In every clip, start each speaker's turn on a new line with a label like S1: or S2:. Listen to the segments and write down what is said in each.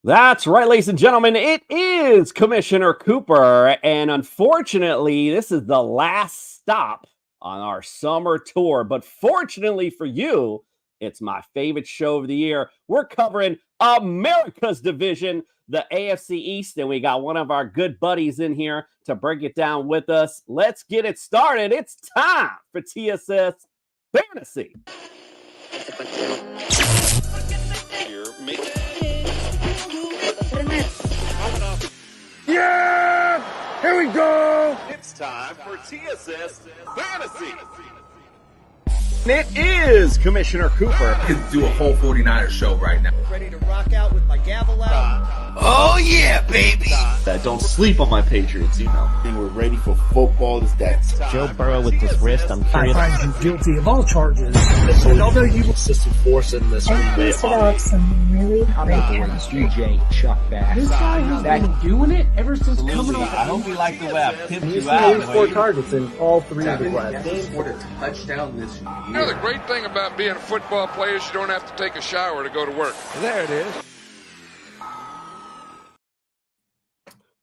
S1: That's right, ladies and gentlemen. It is Commissioner Cooper. And unfortunately, this is the last stop on our summer tour. But fortunately for you, it's my favorite show of the year. We're covering America's division, the AFC East. And we got one of our good buddies in here to break it down with us. Let's get it started. It's time for TSS Fantasy.
S2: Yeah! Here we go!
S3: It's time for TSS Fantasy.
S1: It is Commissioner Cooper.
S4: I could do a whole 49ers show right now.
S5: Ready to rock out with my gavel out.
S4: Oh yeah, baby!
S6: Don't sleep on my Patriots,
S2: And we're ready for football. Is that
S7: Joe Burrow with this wrist? I'm curious.
S5: I find you guilty of all charges.
S2: although you assistant force in this
S8: I listed out some really great guys.
S7: DJ Chuck Bass.
S5: This guy has been doing it ever since coming off.
S6: I hope you like the way I pimped
S5: He's
S6: you
S5: made
S6: out.
S5: 4 targets in all 3 of the class.
S4: Game for the touchdown this year.
S9: You know, the great thing about being a football player is you don't have to take a shower to go to work. There it is.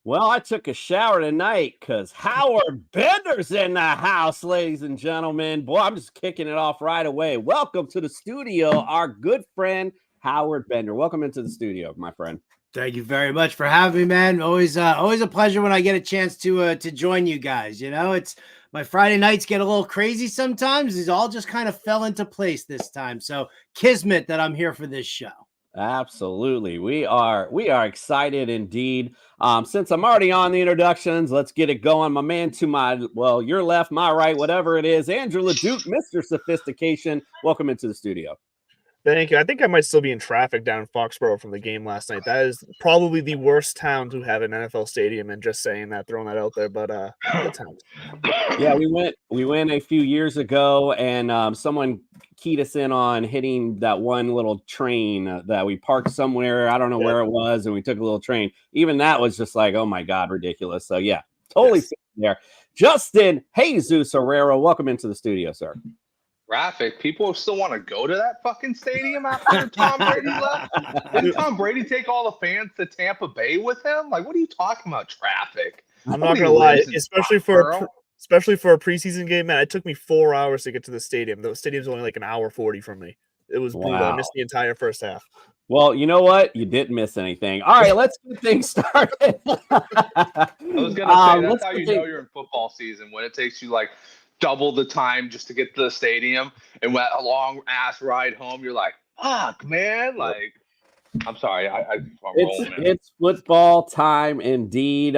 S1: Well, I took a shower tonight because Howard Bender's in the house, ladies and gentlemen. Boy, I'm just kicking it off right away. Welcome to the studio, our good friend Howard Bender. Welcome into the studio, my friend.
S10: Thank you very much for having me, man. Always a pleasure when I get a chance to join you guys. You know, it's my Friday nights get a little crazy sometimes. These all just kind of fell into place this time. So kismet that I'm here for this show.
S1: Absolutely. We are excited indeed. Since I'm already on the introductions, let's get it going. My man to my, well, your left, my right, whatever it is, Andrew LeDuc, Mr. Sophistication. Welcome into the studio.
S11: Thank you. I think I might still be in traffic down in Foxborough from the game last night. That is probably the worst town to have an NFL stadium, and just saying that, throwing that out there, but good times.
S1: Yeah, we went a few years ago, and someone keyed us in on hitting that one little train that we parked somewhere. I don't know where it was, and we took a little train. Even that was just like, oh my God, ridiculous. So yeah, totally there. Justin Jesus Herrera, welcome into the studio, sir.
S12: Traffic. People still want to go to that fucking stadium after Tom Brady left. Didn't Tom Brady take all the fans to Tampa Bay with him? Like, what are you talking about? Traffic.
S11: I'm not gonna lie, especially for a preseason game, man. It took me 4 hours to get to the stadium. The stadium's only like an hour 40 from me. It was brutal. I missed the entire first half.
S1: Well, you know what? You didn't miss anything. All right, let's get things started.
S12: I was gonna say that's how you know you're in football season, when it takes you like double the time just to get to the stadium, and with a long ass ride home, you're like, fuck, man. Like, I'm sorry.
S1: It's football time indeed.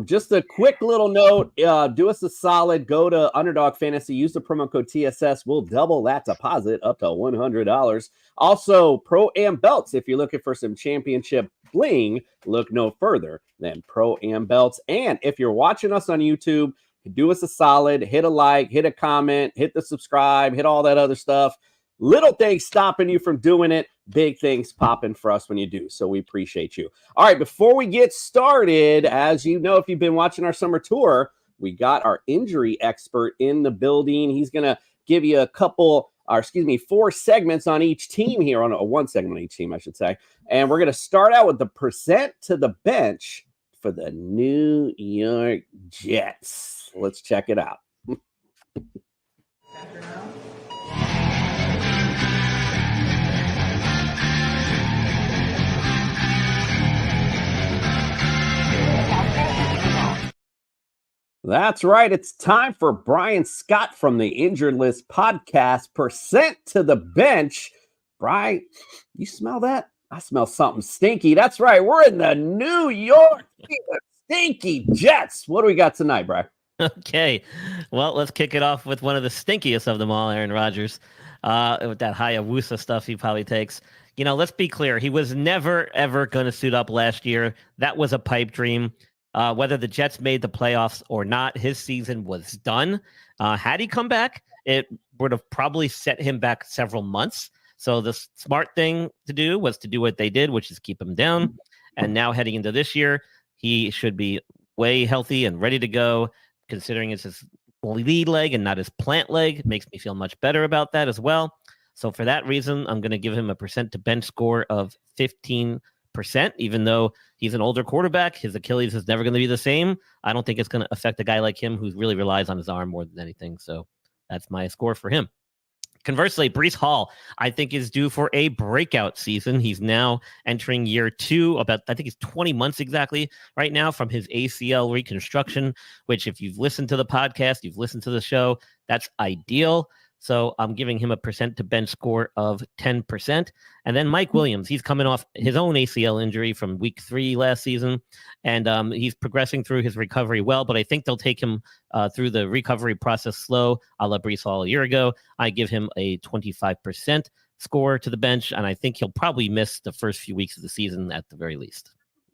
S1: Just a quick little note. Do us a solid. Go to Underdog Fantasy. Use the promo code TSS. We'll double that deposit up to $100. Also, Pro Am Belts. If you're looking for some championship bling, look no further than Pro Am Belts. And if you're watching us on YouTube, do us a solid. Hit a like, hit a comment, hit the subscribe, hit all that other stuff. Little things stopping you from doing it. Big things popping for us when you do. So we appreciate you. All right, before we get started, as you know, if you've been watching our summer tour, we got our injury expert in the building. He's going to give you 4 segments on each team here, on one segment on each team, I should say. And we're going to start out with the percent to the bench for the New York Jets. Let's check it out. That's right. It's time for Brian Scott from the Injured List podcast. Percent to the bench. Brian, you smell that? I smell something stinky. That's right. We're in the New York Stinky Jets. What do we got tonight, Brian?
S7: Okay. Well, let's kick it off with one of the stinkiest of them all, Aaron Rodgers. With that Hayabusa stuff he probably takes. You know, let's be clear. He was never, ever going to suit up last year. That was a pipe dream. Whether the Jets made the playoffs or not, his season was done. Had he come back, it would have probably set him back several months. So the smart thing to do was to do what they did, which is keep him down. And now heading into this year, he should be way healthy and ready to go, considering it's his lead leg and not his plant leg. It makes me feel much better about that as well. So for that reason, I'm going to give him a percent to bench score of 15%. 25%, even though he's an older quarterback. His Achilles is never going to be the same. I don't think it's going to affect a guy like him who really relies on his arm more than anything. So that's my score for him. Conversely, Breece Hall, I think, is due for a breakout season. He's now entering year 2, I think he's 20 months exactly right now from his ACL reconstruction, which if you've listened to the podcast, you've listened to the show, that's ideal. So I'm giving him a percent to bench score of 10%. And then Mike Williams, he's coming off his own ACL injury from week 3 last season. And he's progressing through his recovery well, but I think they'll take him through the recovery process slow, a la Breece Hall a year ago. I give him a 25% score to the bench, and I think he'll probably miss the first few weeks of the season at the very least.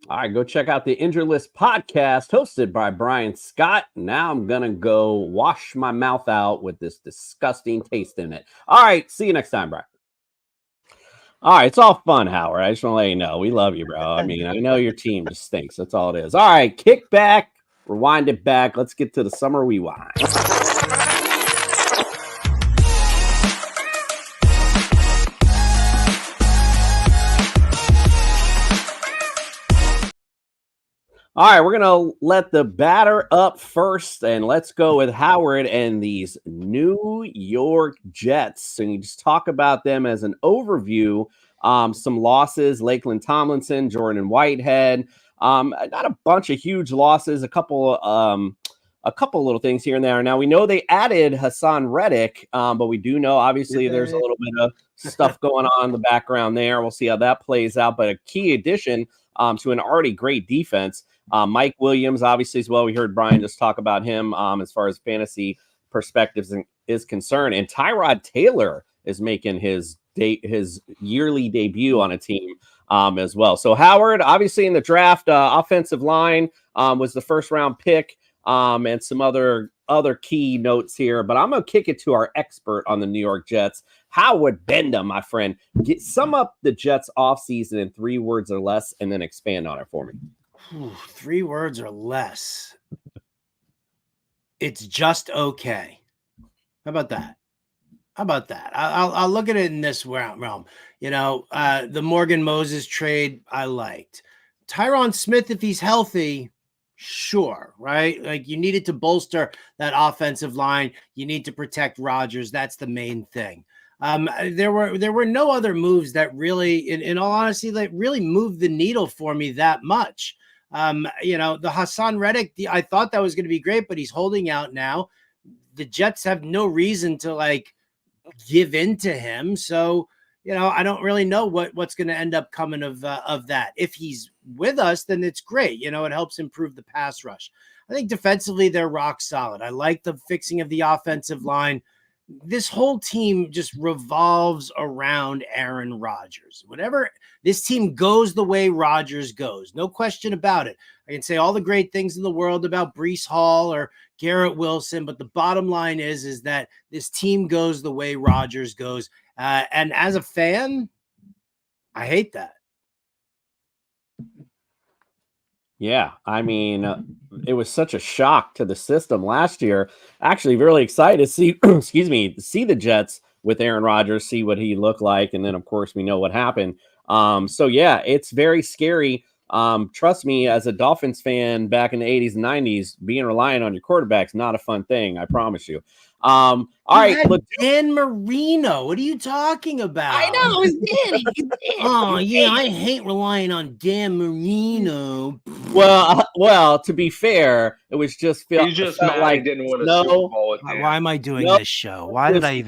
S1: All right, go check out the Injured List podcast hosted by Brian Scott. Now I'm going to go wash my mouth out with this disgusting taste in it. All right, see you next time, Brian. All right, it's all fun, Howard. I just want to let you know. We love you, bro. I mean, I know your team just stinks. That's all it is. All right, kick back, rewind it back. Let's get to the summer rewind. All right, we're going to let the batter up first, and let's go with Howard and these New York Jets. And you just talk about them as an overview. Some losses, Lakeland Tomlinson, Jordan Whitehead, not a bunch of huge losses, a couple little things here and there. Now, we know they added Hassan Reddick, but we do know, obviously, there's a little bit of stuff going on in the background there. We'll see how that plays out, but a key addition to an already great defense. Mike Williams, obviously, as well. We heard Brian just talk about him as far as fantasy perspectives is concerned. And Tyrod Taylor is making his yearly debut on a team as well. So Howard, obviously in the draft, offensive line was the first round pick, and some other key notes here. But I'm going to kick it to our expert on the New York Jets, Howard Benda, my friend. Sum up the Jets offseason in 3 words or less, and then expand on it for me.
S10: 3 words or less. It's just okay. How about that? I'll look at it in this realm. You know, the Morgan Moses trade I liked. Tyron Smith, if he's healthy, sure, right? Like, you needed to bolster that offensive line. You need to protect Rodgers. That's the main thing. There were no other moves that really, in all honesty, that really moved the needle for me that much. You know, the Hassan Reddick, I thought that was going to be great, but he's holding out now. The Jets have no reason to give in to him. So, you know, I don't really know what's going to end up coming of that. If he's with us, then it's great. You know, it helps improve the pass rush. I think defensively, they're rock solid. I like the fixing of the offensive line. This whole team just revolves around Aaron Rodgers. Whenever this team goes the way Rodgers goes, no question about it. I can say all the great things in the world about Breece Hall or Garrett Wilson, but the bottom line is that this team goes the way Rodgers goes. And as a fan, I hate that.
S1: Yeah, I mean, it was such a shock to the system last year. Actually, really excited to see, see the Jets with Aaron Rodgers, see what he looked like, and then of course we know what happened. So yeah, it's very scary. Trust me, as a Dolphins fan back in the 80s and 90s, being reliant on your quarterback's not a fun thing. I promise you. All right, look,
S10: Dan Marino. What are you talking about?
S1: I know it's Dan.
S10: Oh yeah, I hate relying on Dan Marino.
S1: Well, to be fair, it was just felt
S12: like he didn't win a Super Bowl with Dan.
S10: Why am I doing this show? Why did I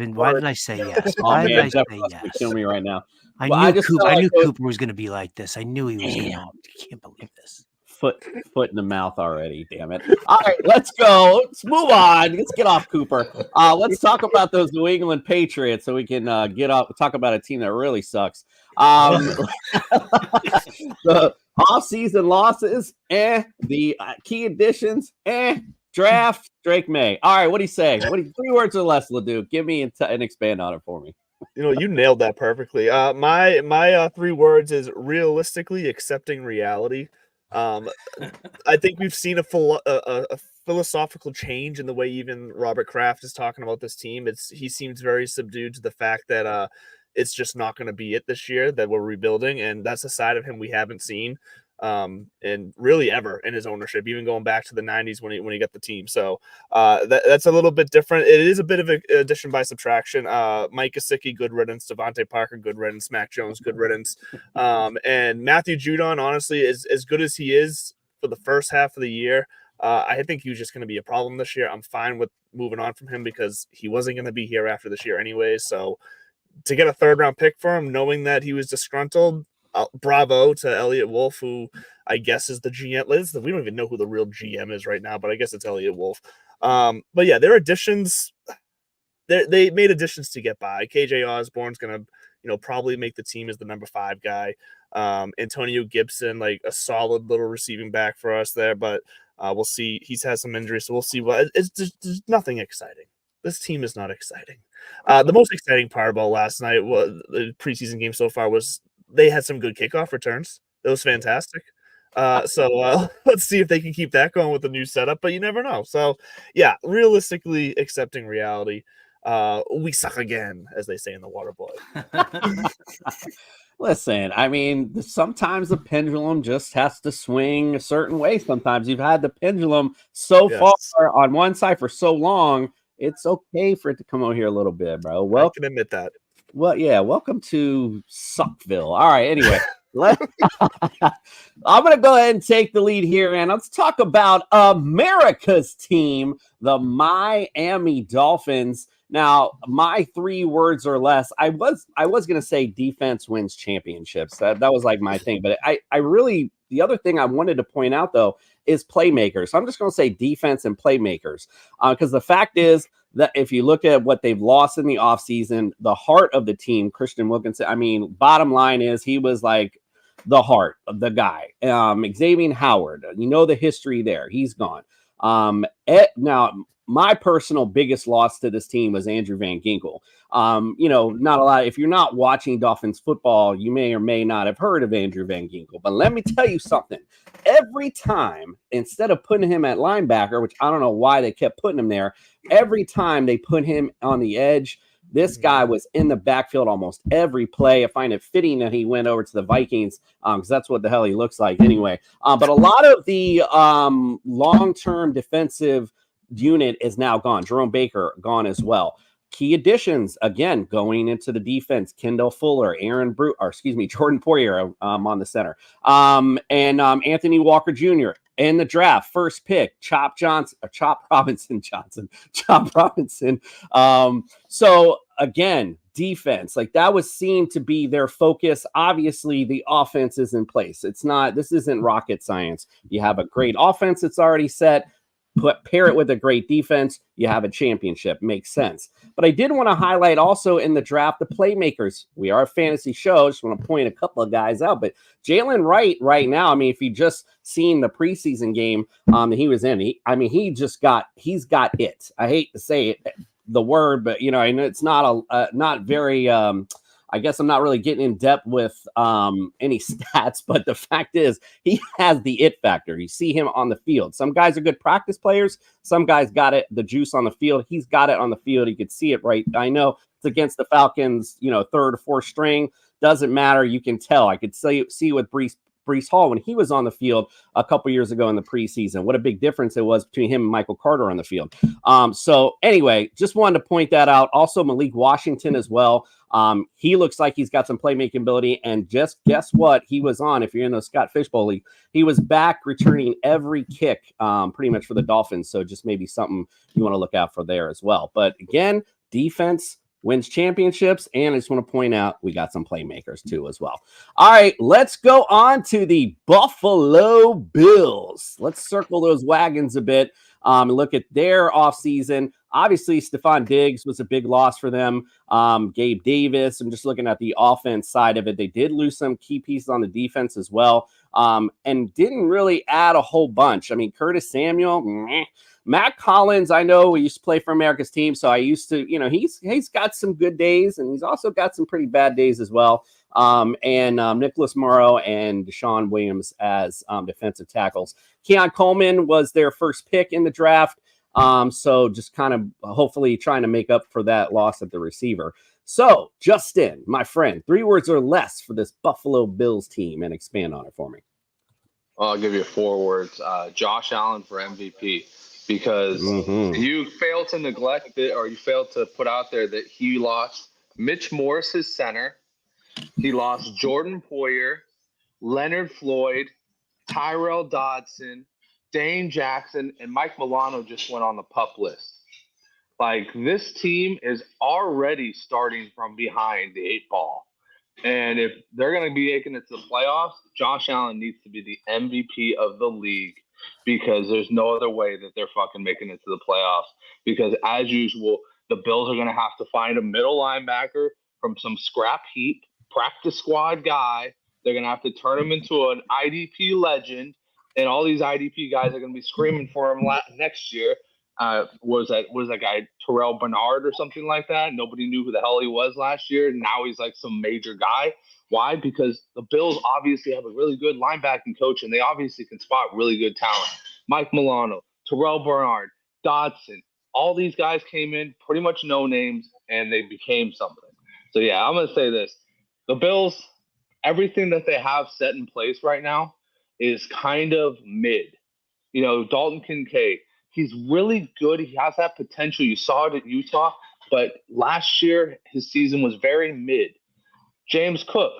S10: say yes? Why did I say yes?
S1: Kill me right now.
S10: I knew Cooper was going to be like this. I knew he was going to. I can't believe this.
S1: Foot in the mouth already, damn it. All right, let's go. Let's move on. Let's get off Cooper. Let's talk about those New England Patriots so we can talk about a team that really sucks. The off-season losses, the key additions, draft, Drake May. All right, what do you say? 3 words or less, Leduc? Give me and expand on it for me.
S11: You know, you nailed that perfectly. My 3 words is realistically accepting reality. I think we've seen a philosophical change in the way even Robert Kraft is talking about this team. He seems very subdued to the fact that it's just not going to be it this year, that we're rebuilding. And that's a side of him we haven't seen and really ever in his ownership, even going back to the 90s when he got the team. So that's a little bit different. It is a bit of an addition by subtraction. Mike Gesicki, good riddance. Devontae Parker, good riddance. Mac Jones, good riddance. And Matthew Judon, honestly, is as good as he is for the first half of the year. I think he was just going to be a problem this year. I'm fine with moving on from him because he wasn't going to be here after this year anyway. So to get a 3rd-round pick for him, knowing that he was disgruntled, bravo to Elliot Wolf, who I guess is the GM. We don't even know who the real GM is right now, but I guess it's Elliot Wolf. But yeah, their additions, they made additions to get by. KJ Osborne's going to, probably make the team as the number 5 guy. Antonio Gibson, like a solid little receiving back for us there, but we'll see. He's had some injuries, so we'll see. There's nothing exciting. This team is not exciting. The most exciting part about last night, the preseason game so far, was they had some good kickoff returns. That was fantastic. So let's see if they can keep that going with the new setup, but you never know. So yeah, realistically accepting reality. We suck again, as they say in the Waterboy.
S1: Listen, I mean, sometimes the pendulum just has to swing a certain way. Sometimes you've had the pendulum so far on one side for so long, it's okay for it to come over here a little bit, bro. Well,
S11: I can admit that.
S1: Well, yeah, welcome to Suckville. All right, anyway, I'm going to go ahead and take the lead here, and let's talk about America's team, the Miami Dolphins. Now, my 3 words or less, I was going to say defense wins championships. That was like my thing, but I really, the other thing I wanted to point out, though, is playmakers. So I'm just going to say defense and playmakers, because the fact is that if you look at what they've lost in the offseason, the heart of the team, Christian Wilkinson, I mean, bottom line is he was like the heart of the guy. Xavier Howard, the history there. He's gone. Now, my personal biggest loss to this team was Andrew Van Ginkel. Not a lot. If you're not watching Dolphins football, you may or may not have heard of Andrew Van Ginkel. But let me tell you something. Every time, instead of putting him at linebacker, which I don't know why they kept putting him there, every time they put him on the edge, this guy was in the backfield almost every play. I find it fitting that he went over to the Vikings because that's what the hell he looks like anyway. But a lot of the long-term defensive unit is now gone. Jerome Baker gone as well. Key additions, again, going into the defense, Kendall Fuller, Jordan Poyer on the center, and Anthony Walker Jr. in the draft, first pick, Chop Robinson. So again, defense, like that was seen to be their focus. Obviously, the offense is in place. This isn't rocket science. You have a great offense that's already set. Pair it with a great defense, you have a championship. Makes sense. But I did want to highlight also in the draft the playmakers. We are a fantasy show. Just want to point a couple of guys out. But Jalen Wright right now, I mean, if you just seen the preseason game that he was in, he's got it. I hate to say it, the word, but I know it's not not very. I guess I'm not really getting in depth with any stats, but the fact is he has the it factor. You see him on the field. Some guys are good practice players. Some guys got the juice on the field. He's got it on the field. You could see it right. I know it's against the Falcons, 3rd or 4th string. Doesn't matter. You can tell. I could see with Breece Hall when he was on the field a couple years ago in the preseason. What a big difference it was between him and Michael Carter on the field. So anyway, just wanted to point that out. Also, Malik Washington as well. He looks like he's got some playmaking ability. And just guess what? He was on, if you're in the Scott Fishbowl League, he was back returning every kick pretty much for the Dolphins. So just maybe something you want to look out for there as well. But again, defense wins championships, and I just want to point out we got some playmakers too as well. All right, let's go on to the Buffalo Bills. Let's circle those wagons a bit and look at their offseason. Obviously, Stephon Diggs was a big loss for them. Gabe Davis, I'm just looking at the offense side of it. They did lose some key pieces on the defense as well, and didn't really add a whole bunch. I mean, Curtis Samuel, meh. Matt Collins, I know we used to play for America's team, so I used to, he's got some good days, and he's also got some pretty bad days as well. And Nicholas Morrow and Deshaun Williams as defensive tackles. Keon Coleman was their first pick in the draft, so just kind of hopefully trying to make up for that loss at the receiver. So, Justin, my friend, 3 words or less for this Buffalo Bills team, and expand on it for me.
S12: I'll give you 4 words. Josh Allen for MVP, because you failed to neglect it, or you failed to put out there that he lost Mitch Morse, his center. He lost Jordan Poyer, Leonard Floyd, Tyrell Dodson, Dane Jackson, and Mike Milano just went on the PUP list. Like, this team is already starting from behind the 8 ball. And if they're going to be making it to the playoffs, Josh Allen needs to be the MVP of the league, because there's no other way that they're fucking making it to the playoffs. Because, as usual, the Bills are going to have to find a middle linebacker from some scrap heap, practice squad guy. They're going to have to turn him into an IDP legend, and all these IDP guys are going to be screaming for him next year. Was that guy Terrell Bernard or something like that? Nobody knew who the hell he was last year. Now he's like some major guy. Why? Because the Bills obviously have a really good linebacking coach, and they obviously can spot really good talent. Mike Milano, Terrell Bernard, Dodson, all these guys came in pretty much no names, and they became something. So yeah, I'm gonna say this: the Bills, everything that they have set in place right now is kind of mid. You know, Dalton Kincaid, he's really good. He has that potential. You saw it at Utah, but last year his season was very mid. James Cook,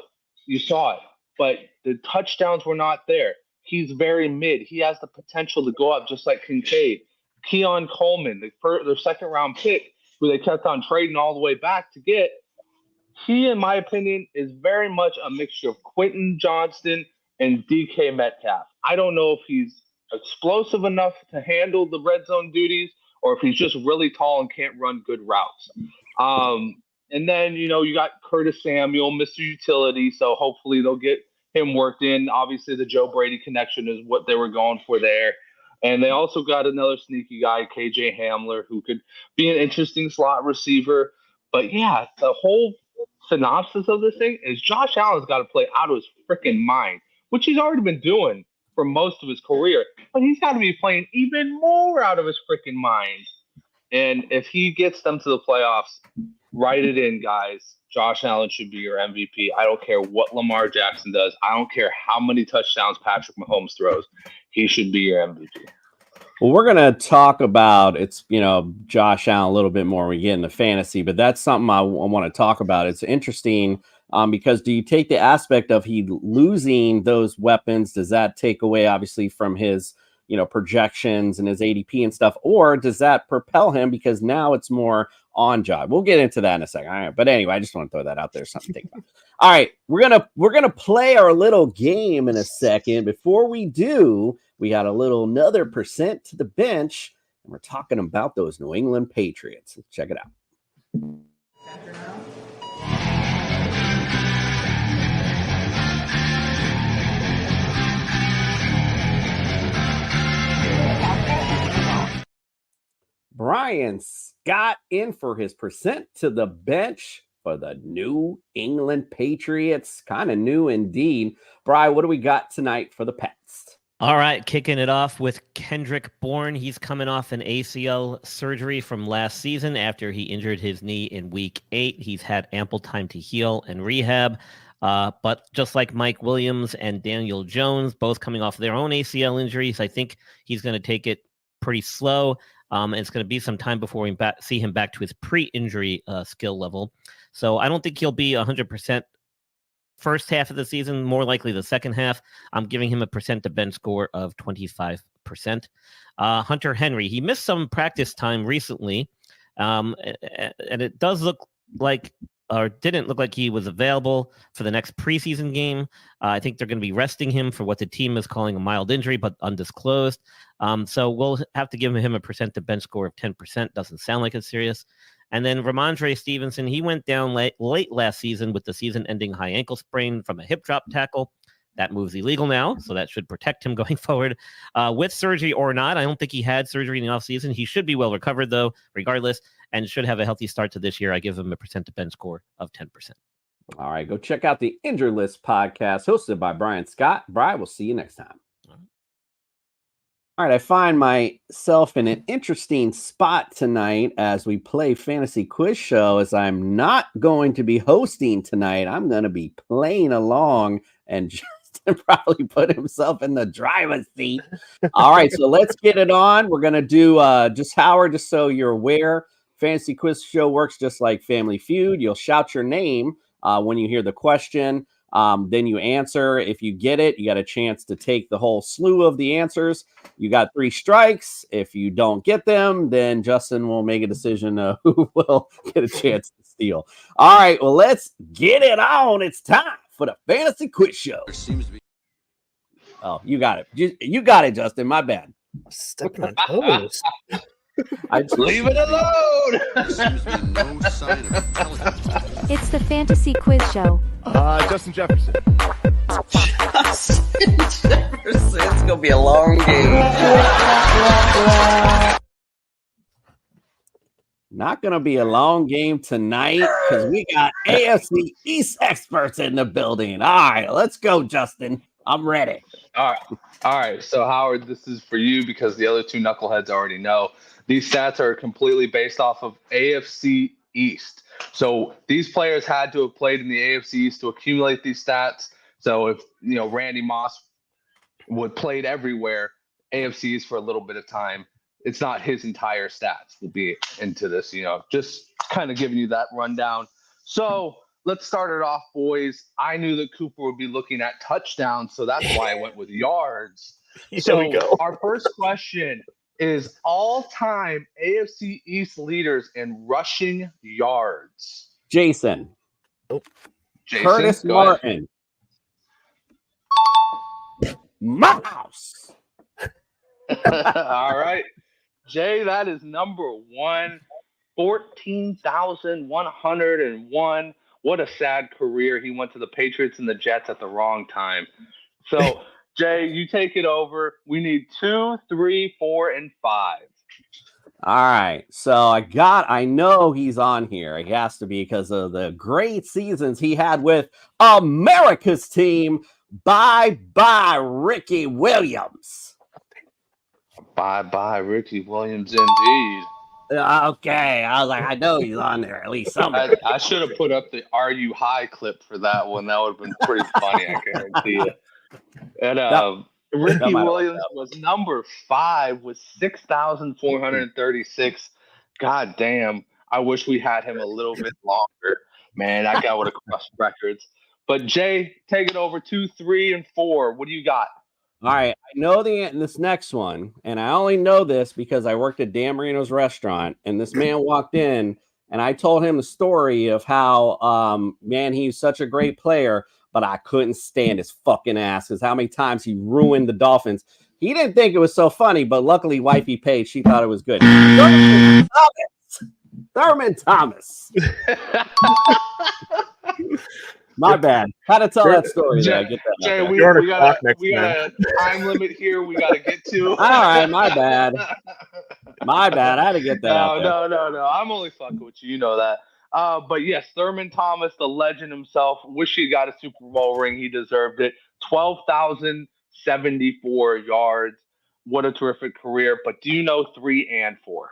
S12: you saw it, but the touchdowns were not there. He's very mid. He has the potential to go up just like Kincaid. Keon Coleman, the second-round pick, who they kept on trading all the way back to get, he, in my opinion, is very much a mixture of Quentin Johnston and DK Metcalf. I don't know if he's explosive enough to handle the red zone duties, or if he's just really tall and can't run good routes. And then, you know, you got Curtis Samuel, Mr. Utility, so hopefully they'll get him worked in. Obviously, the Joe Brady connection is what they were going for there. And they also got another sneaky guy, KJ Hamler, who could be an interesting slot receiver. But yeah, the whole synopsis of this thing is Josh Allen's got to play out of his freaking mind, which he's already been doing for most of his career. But he's got to be playing even more out of his freaking mind. And if he gets them to the playoffs, write it in, guys. Josh Allen should be your MVP. I don't care what Lamar Jackson does. I don't care how many touchdowns Patrick Mahomes throws. He should be your MVP.
S1: Well, we're going to talk about Josh Allen a little bit more when we get into fantasy, but that's something I want to talk about. It's interesting because do you take the aspect of he losing those weapons? Does that take away, obviously, from his projections and his ADP and stuff, or does that propel him because now it's more on job? We'll get into that in a second. All right, but anyway, I just want to throw that out there. Something to think about. All right, we're gonna play our little game in a second. Before we do, we got another percent to the bench, and we're talking about those New England Patriots. Let's check it out. Brian Scott in for his percent to the bench for the New England Patriots. Kind of new indeed. Brian, what do we got tonight for the Pats?
S7: All right, kicking it off with Kendrick Bourne. He's coming off an ACL surgery from last season after he injured his knee in Week 8. He's had ample time to heal and rehab. But just like Mike Williams and Daniel Jones, both coming off their own ACL injuries, I think he's going to take it pretty slow. And it's going to be some time before we see him back to his pre-injury skill level. So I don't think he'll be 100% first half of the season, more likely the second half. I'm giving him a percent to bench score of 25%. Hunter Henry, he missed some practice time recently, and it does look like, or didn't look like he was available for the next preseason game. I think they're going to be resting him for what the team is calling a mild injury, but undisclosed. So we'll have to give him a percent to bench score of 10%. Doesn't sound like it's serious. And then Ramondre Stevenson, he went down late last season with the season-ending high ankle sprain from a hip drop tackle. That move's illegal now, so that should protect him going forward. With surgery or not, I don't think he had surgery in the offseason. He should be well recovered, though, regardless, and should have a healthy start to this year. I give him a percent to bench score of 10%.
S1: All right, go check out the Injured List podcast hosted by Brian Scott. Brian, we'll see you next time. All right, I find myself in an interesting spot tonight as we play Fantasy Quiz Show, as I'm not going to be hosting tonight. I'm going to be playing along, and Justin probably put himself in the driver's seat. All right, so let's get it on. We're going to do just Howard, just so you're aware. Fantasy Quiz Show works just like Family Feud. You'll shout your name when you hear the question. Then you answer. If you get it, you got a chance to take the whole slew of the answers. You got 3 strikes. If you don't get them, then Justin will make a decision who will get a chance to steal. All right, well, let's get it on. It's time for the Fantasy Quiz Show. Oh, you got it. You got it, Justin. My bad.
S11: Stepping on toes.
S12: Leave it alone.
S13: It's the Fantasy Quiz Show.
S2: Justin Jefferson.
S6: Justin Jefferson. It's gonna be a long game.
S1: Not gonna be a long game tonight because we got AFC East experts in the building. All right, let's go, Justin. I'm ready.
S12: All right. So Howard, this is for you because the other 2 knuckleheads already know. These stats are completely based off of AFC East. So these players had to have played in the AFC East to accumulate these stats. So if Randy Moss would played everywhere, AFC East for a little bit of time, it's not his entire stats to be into this. Just kind of giving you that rundown. So let's start it off, boys. I knew that Cooper would be looking at touchdowns, so that's why I went with yards. So
S11: we go.
S12: Our first question is all-time AFC East leaders in rushing yards.
S1: Jason.
S12: Jason,
S1: Curtis Martin. Mouse.
S12: All right. Jay, that is number 1. 14,101. What a sad career. He went to the Patriots and the Jets at the wrong time. So, Jay, you take it over. We need 2, 3, 4, and 5.
S1: All right. So I know he's on here. He has to be because of the great seasons he had with America's team. Bye-bye, Ricky Williams.
S12: Bye-bye, Ricky Williams, indeed.
S1: Okay. I was like, I know he's on there. At least somebody.
S12: I should have put up the Are You High clip for that one. That would have been pretty funny, I guarantee you. And Ricky Williams was number 5 with 6,436. God damn. I wish we had him a little bit longer. Man, that guy would have crushed records. But Jay, take it over. 2, 3, and 4. What do you got?
S1: All right. I know this next one, and I only know this because I worked at Dan Marino's restaurant, and this man walked in, and I told him the story of how, he's such a great player, but I couldn't stand his fucking ass because how many times he ruined the Dolphins. He didn't think it was so funny, but luckily wifey paid. She thought it was good. Thurman Thomas. My bad. How to tell that story?
S12: Jay,
S1: I get that.
S12: Jay, we got a time limit here. We got to get to.
S1: All right, my bad. My bad. I had to get that out there.
S12: No. I'm only fucking with you. You know that. But yes, Thurman Thomas, the legend himself. Wish he got a Super Bowl ring. He deserved it. 12,074 yards. What a terrific career. But do you know 3 and 4?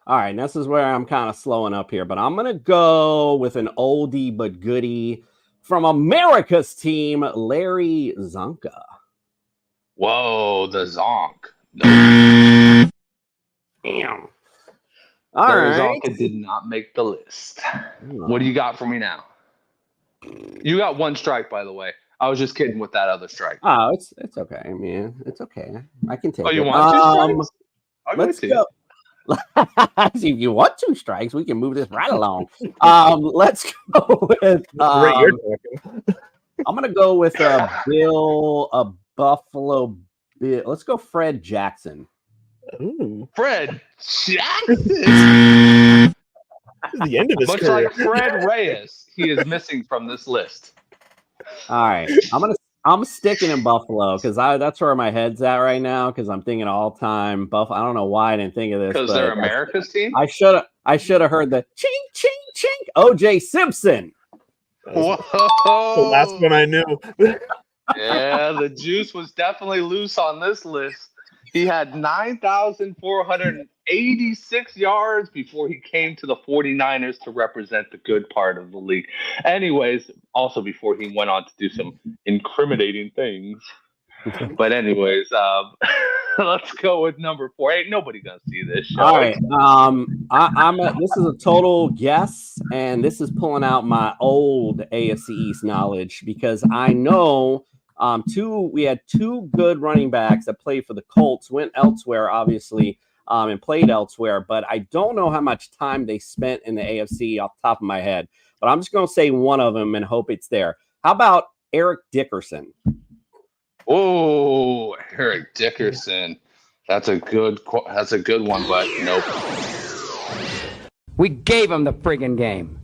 S1: All right, this is where I'm kind of slowing up here, but I'm going to go with an oldie but goodie from America's team, Larry Zonka.
S12: Whoa, the Zonk.
S1: Damn. All
S12: Larry
S1: right.
S12: Zonka did not make the list. What do you got for me now? You got 1 strike, by the way. I was just kidding with that other strike.
S1: Oh, it's okay, man. It's okay. I can take it.
S12: Oh, you want 2 strikes?
S1: Let's go. See, if you want 2 strikes, we can move this right along. Let's go with. I'm gonna go with a Buffalo Bill. Let's go, Fred Jackson.
S11: Ooh,
S12: Fred Jackson.
S11: The end of his
S12: Much
S11: career.
S12: like Fred Reyes, he is missing from this list.
S1: All right, I'm sticking in Buffalo because that's where my head's at right now. Because I'm thinking all time Buffalo. I don't know why I didn't think of this.
S12: Because they're America's team.
S1: I should have heard the chink chink chink. O.J. Simpson.
S12: Whoa!
S11: The last one I knew.
S12: Yeah, the juice was definitely loose on this list. He had 9,486 yards before he came to the 49ers to represent the good part of the league. Anyways, also before he went on to do some incriminating things. But anyways, let's go with number 4. Ain't nobody gonna see this show.
S1: All right. This is a total guess, and this is pulling out my old AFC East knowledge because I know we had 2 good running backs that played for the Colts, went elsewhere, obviously, and played elsewhere, but I don't know how much time they spent in the AFC off the top of my head. But I'm just gonna say one of them and hope it's there. How about Eric Dickerson?
S12: Oh, Eric Dickerson. That's a good one, but nope.
S14: We gave him the friggin' game.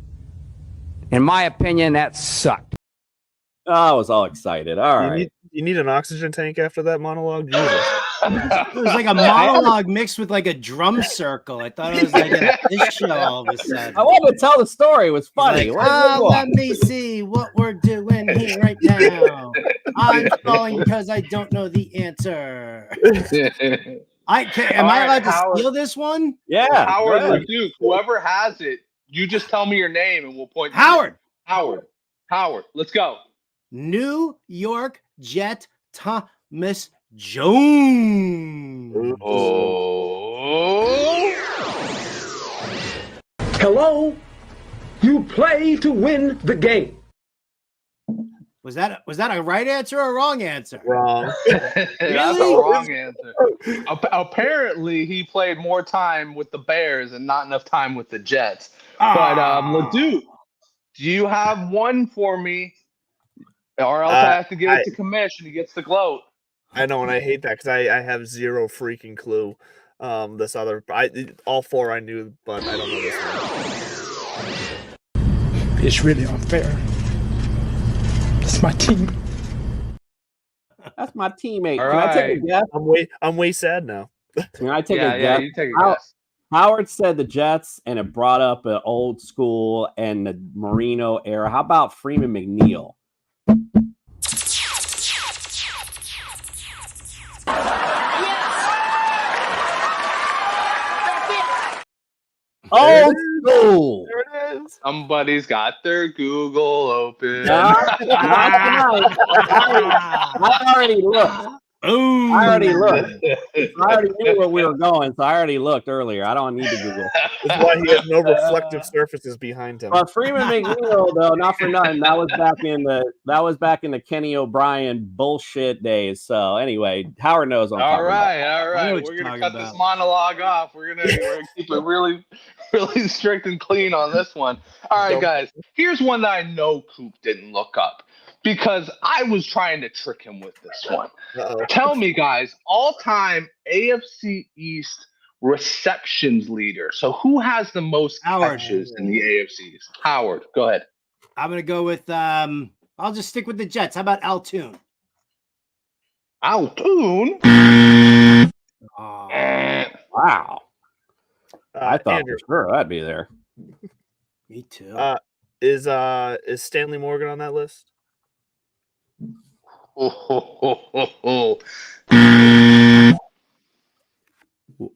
S14: In my opinion, that sucked.
S1: Oh, I was all excited. All right.
S11: You need an oxygen tank after that monologue? Jesus.
S10: It was like a monologue mixed with like a drum circle. I thought it was like this show all of a sudden.
S1: I wanted to tell the story. It was funny.
S10: Like, let me see what we're doing here right now. I'm calling because I don't know the answer. Am I allowed to steal this one?
S1: Yeah.
S12: Howard LeDuc, whoever has it, you just tell me your name and we'll point to
S10: Howard.
S12: Howard. Let's go.
S10: New York Jet Thomas Jones.
S12: Oh.
S5: Hello. You play to win the game.
S10: Was that a right answer or a wrong answer?
S11: Wrong.
S12: That's a wrong answer. Apparently, he played more time with the Bears and not enough time with the Jets. But LeDuc, do you have one for me? Or else I have to give it to Commish and he gets the gloat.
S11: I know, and I hate that because I have zero freaking clue. All 4 I knew, but I don't know this one.
S5: It's really unfair. That's my team.
S1: That's my teammate.
S12: All
S1: Can I take a guess?
S11: I'm way sad now.
S1: Can I take a guess?
S12: Yeah, you take a guess.
S1: Howard said the Jets, and it brought up an old school and the Marino era. How about Freeman McNeil? Old school.
S11: There it is.
S12: Somebody's got their Google open.
S1: I already looked. I already looked. I already knew where we were going, so I already looked earlier. I don't need to Google.
S11: That's why he has no reflective surfaces behind him.
S1: But Freeman McNeil, though, not for nothing. That was back in the Kenny O'Brien bullshit days. So anyway, Howard knows what I'm talking about.
S12: All right. We're gonna cut this monologue off. We're gonna keep it really, really strict and clean on this one. All right, guys. Here's one that I know Coop didn't look up, because I was trying to trick him with this one.
S11: Uh-oh.
S12: Tell me, guys, all-time AFC East receptions leader. So who has the most catches in the AFC East? Howard, go ahead.
S10: I'm going to go with, I'll just stick with the Jets. How about Altoon?
S12: Altoon?
S1: Wow. I thought
S11: Andrew,
S1: for sure that'd be there.
S10: Me too.
S11: Is Stanley Morgan on that list?
S1: All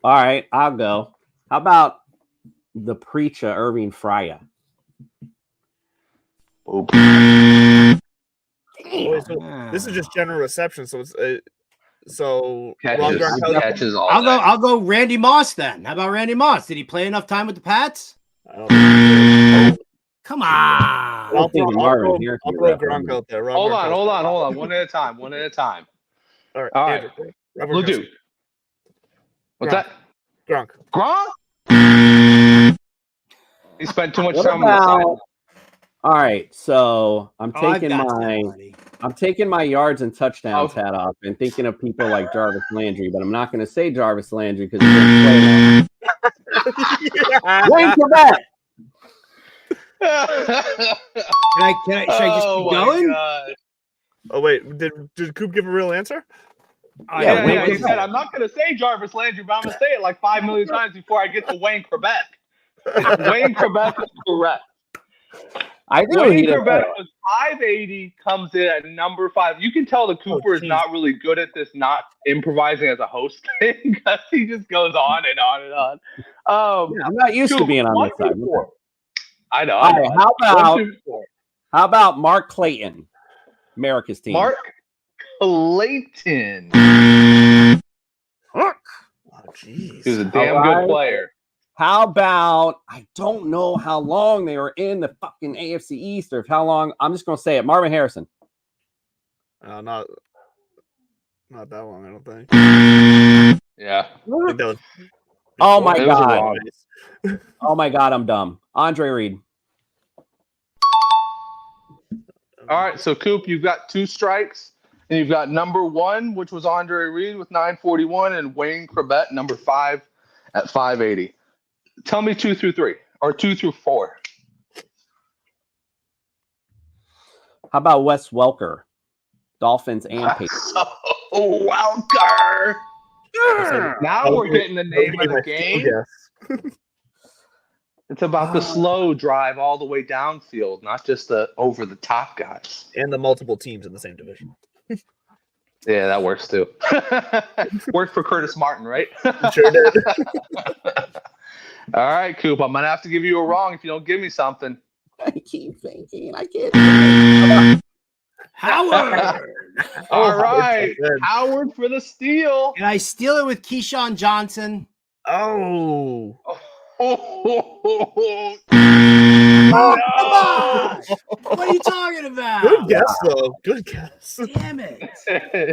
S1: right, I'll go. How about the preacher, Irving Fryer?
S11: This is just general reception, so it's
S12: catches all
S10: I'll go Randy Moss then. How about Randy Moss? Did he play enough time with the Pats? Come on.
S11: I'll throw Gronk out there.
S12: Hold on. One at a time.
S11: All right.
S12: Andrew, we'll do. What's that?
S11: Gronk.
S12: He spent too much time on the side.
S1: All right, so I'm taking my yards and touchdowns hat off and thinking of people like Jarvis Landry, but I'm not going to say Jarvis Landry because he didn't play. Wayne Quebec.
S10: Should I just keep going?
S12: God.
S11: Oh wait, did Coop give a real answer?
S12: Yeah. He said, I'm not going to say Jarvis Landry, but I'm going to say it like 5 million times before I get to Wayne Quebec. Wayne Quebec is correct.
S1: I think
S12: Wayne Corbett with 580 comes in at number 5. You can tell the Cooper is not really good at this not improvising as a host thing because he just goes on and on and on.
S1: I'm not used to being on this side.
S12: I know.
S1: All right, how about Mark Clayton, America's team?
S12: Mark Clayton.
S11: Oh, jeez.
S12: He was a damn good player.
S1: How about, I don't know how long they were in the fucking AFC East or how long. I'm just going to say it. Marvin Harrison.
S11: Not that long, I don't think.
S12: Yeah.
S1: Oh, my God. Oh, my God, I'm dumb. Andre Reed.
S12: All right, so Coop, you've got 2 strikes. And you've got number 1, which was Andre Reed with 941, and Wayne Corbett, number 5 at 580. Tell me 2 through 3 or 2 through 4.
S1: How about Wes Welker? Dolphins and Patriots.
S12: Oh, Welker. Now we're getting the name of the game. It's about the slow drive all the way downfield, not just the over-the-top guys.
S11: And the multiple teams in the same division.
S12: Yeah, that works too. Worked for Curtis Martin, right?
S11: Sure did.
S12: All right, Coop, I'm going to have to give you a wrong if you don't give me something.
S1: I keep thinking. I can't.
S10: Howard.
S12: All right. Howard for the steal.
S10: And I steal it with Keyshawn Johnson.
S11: Oh.
S10: Oh, what are you talking about?
S11: Good guess, though. Good guess.
S10: Damn it.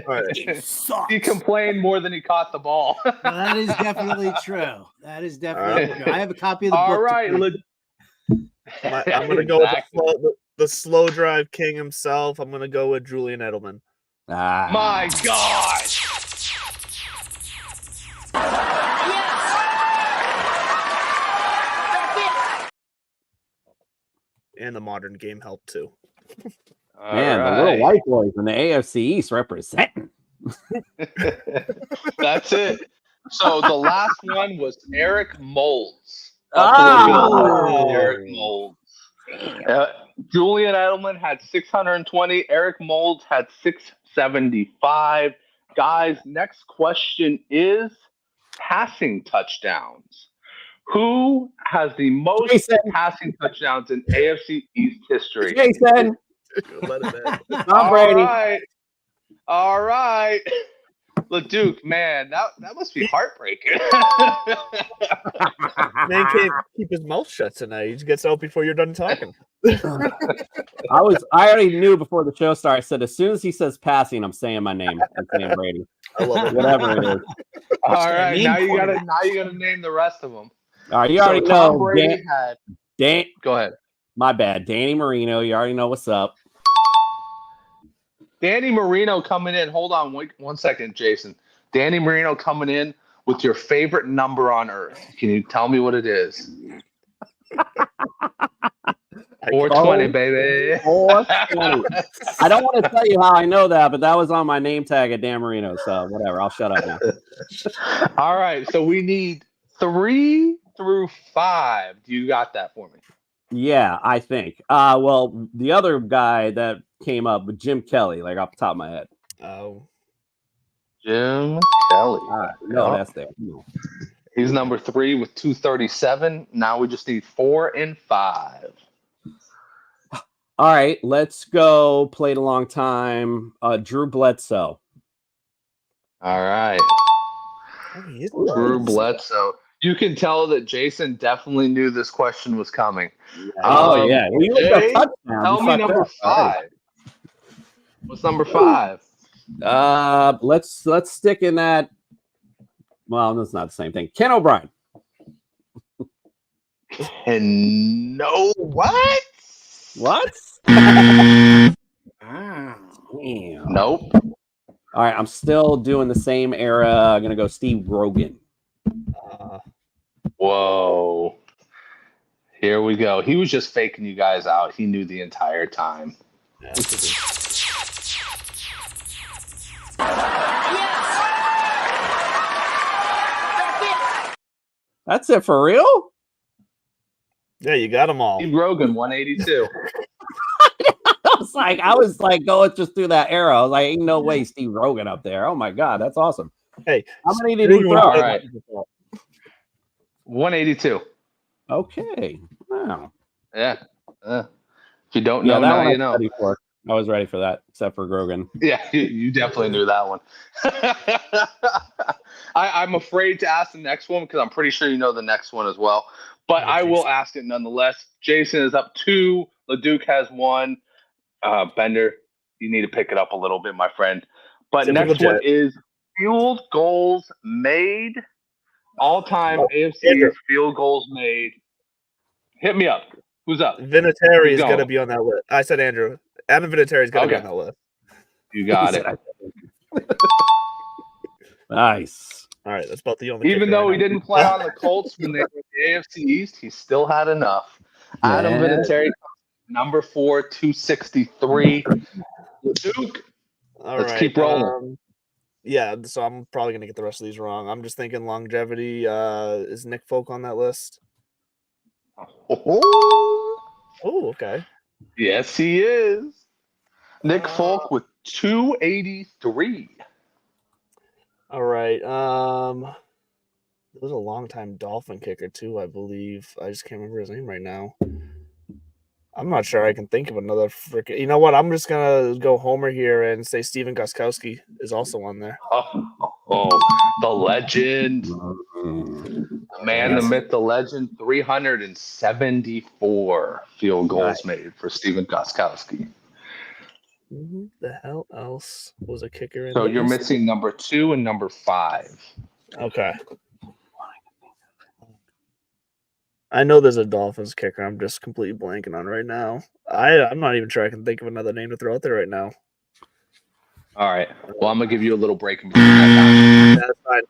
S11: Right.
S10: It sucks.
S12: He complained more than he caught the ball.
S10: Well, that is definitely true. That is definitely true. I have a copy of the
S12: book.
S10: All
S12: right.
S11: I'm going to go with the slow drive king himself. I'm going to go with Julian Edelman.
S12: My God.
S11: And the modern game helped too.
S1: Man, the little white boys in the AFC East representing.
S12: That's it. So the last one was Eric Moulds. Eric Moulds. Julian Edelman had 620. Eric Moulds had 675. Guys, next question is passing touchdowns. Who has the most passing touchdowns in AFC East history?
S1: Jason.
S12: Tom Brady. All right. LeDuc, man, that must be heartbreaking.
S11: Man can't keep his mouth shut tonight. He just gets out before you're done talking.
S1: I already knew before the show started. I said as soon as he says passing, I'm saying my name. I'm saying Brady.
S11: I love it.
S1: Whatever it is.
S12: All right, now you gotta name the rest of them.
S1: All right, you already know.
S12: Tom Brady had. Go ahead.
S1: My bad. Danny Marino. You already know what's up.
S12: Danny Marino coming in. Hold on 1 second, Jason. Danny Marino coming in with your favorite number on earth. Can you tell me what it is? 420, baby.
S1: 420. I don't want to tell you how I know that, but that was on my name tag at Dan Marino. So whatever. I'll shut up now.
S12: All right. So we need 3 through 5. You got that for me?
S1: Yeah, I think. Well, the other guy that came up with Jim Kelly, like off the top of my head.
S11: Oh,
S12: Jim Kelly.
S1: No, that's there. No.
S12: He's number 3 with 237. Now we just need 4 and 5.
S1: All right, let's go. Played a long time. Drew Bledsoe.
S12: All right. Drew Bledsoe. You can tell that Jason definitely knew this question was coming.
S1: Oh, yeah. Well,
S12: Jay, tell me number 5. What's number 5?
S1: Let's stick in that. Well, that's not the same thing. Ken O'Brien.
S12: No, what?
S1: What? Nope. All right, I'm still doing the same era. I'm gonna go Steve Rogan.
S12: Whoa. Here we go. He was just faking you guys out. He knew the entire time.
S1: That's it for real?
S11: Yeah, you got them all.
S12: Steve Rogan, 182.
S1: I was like going just through that era. I was like, ain't no way Steve Rogan up there. Oh my god, that's awesome.
S11: Hey,
S1: how many did he throw?
S12: All right. 182.
S1: Okay. Wow.
S12: Yeah. If you don't know, now you know.
S1: I was ready for that, except for Grogan.
S12: Yeah, you definitely knew that one. I'm afraid to ask the next one because I'm pretty sure you know the next one as well. But I will ask it nonetheless. Jason is up 2. LeDuc has 1. Bender, you need to pick it up a little bit, my friend. But next one is field goals made. All-time AFC field goals made. Hit me up. Who's up?
S11: Vinatieri is going to be on that list. I said Andrew. Adam Vinatieri is going to be on that list.
S12: You got it.
S1: Nice.
S11: All right, that's about the only.
S12: Even though he didn't play on the Colts when they were in the AFC East, he still had enough. Yeah. Adam Vinatieri, number 4, 263. Duke. Let's keep rolling.
S11: Yeah, so I'm probably going to get the rest of these wrong. I'm just thinking longevity. Is Nick Folk on that list? Oh, okay.
S12: Yes, he is. Nick Folk with 283.
S11: All right. It was a long-time Dolphin kicker too, I believe. I just can't remember his name right now. I'm not sure I can think of another freaking. You know what? I'm just gonna go Homer here and say Steven Gostkowski is also on there.
S12: The legend, the man, the myth, the legend. 374 field goals made for Steven Gostkowski.
S11: Who the hell else was a kicker?
S12: So you're missing number 2 and number 5.
S11: Okay. I know there's a Dolphins kicker. I'm just completely blanking on right now. I'm not even sure I can think of another name to throw out there right now.
S12: All right. Well, I'm gonna give you a little break in between that time.
S11: That's fine.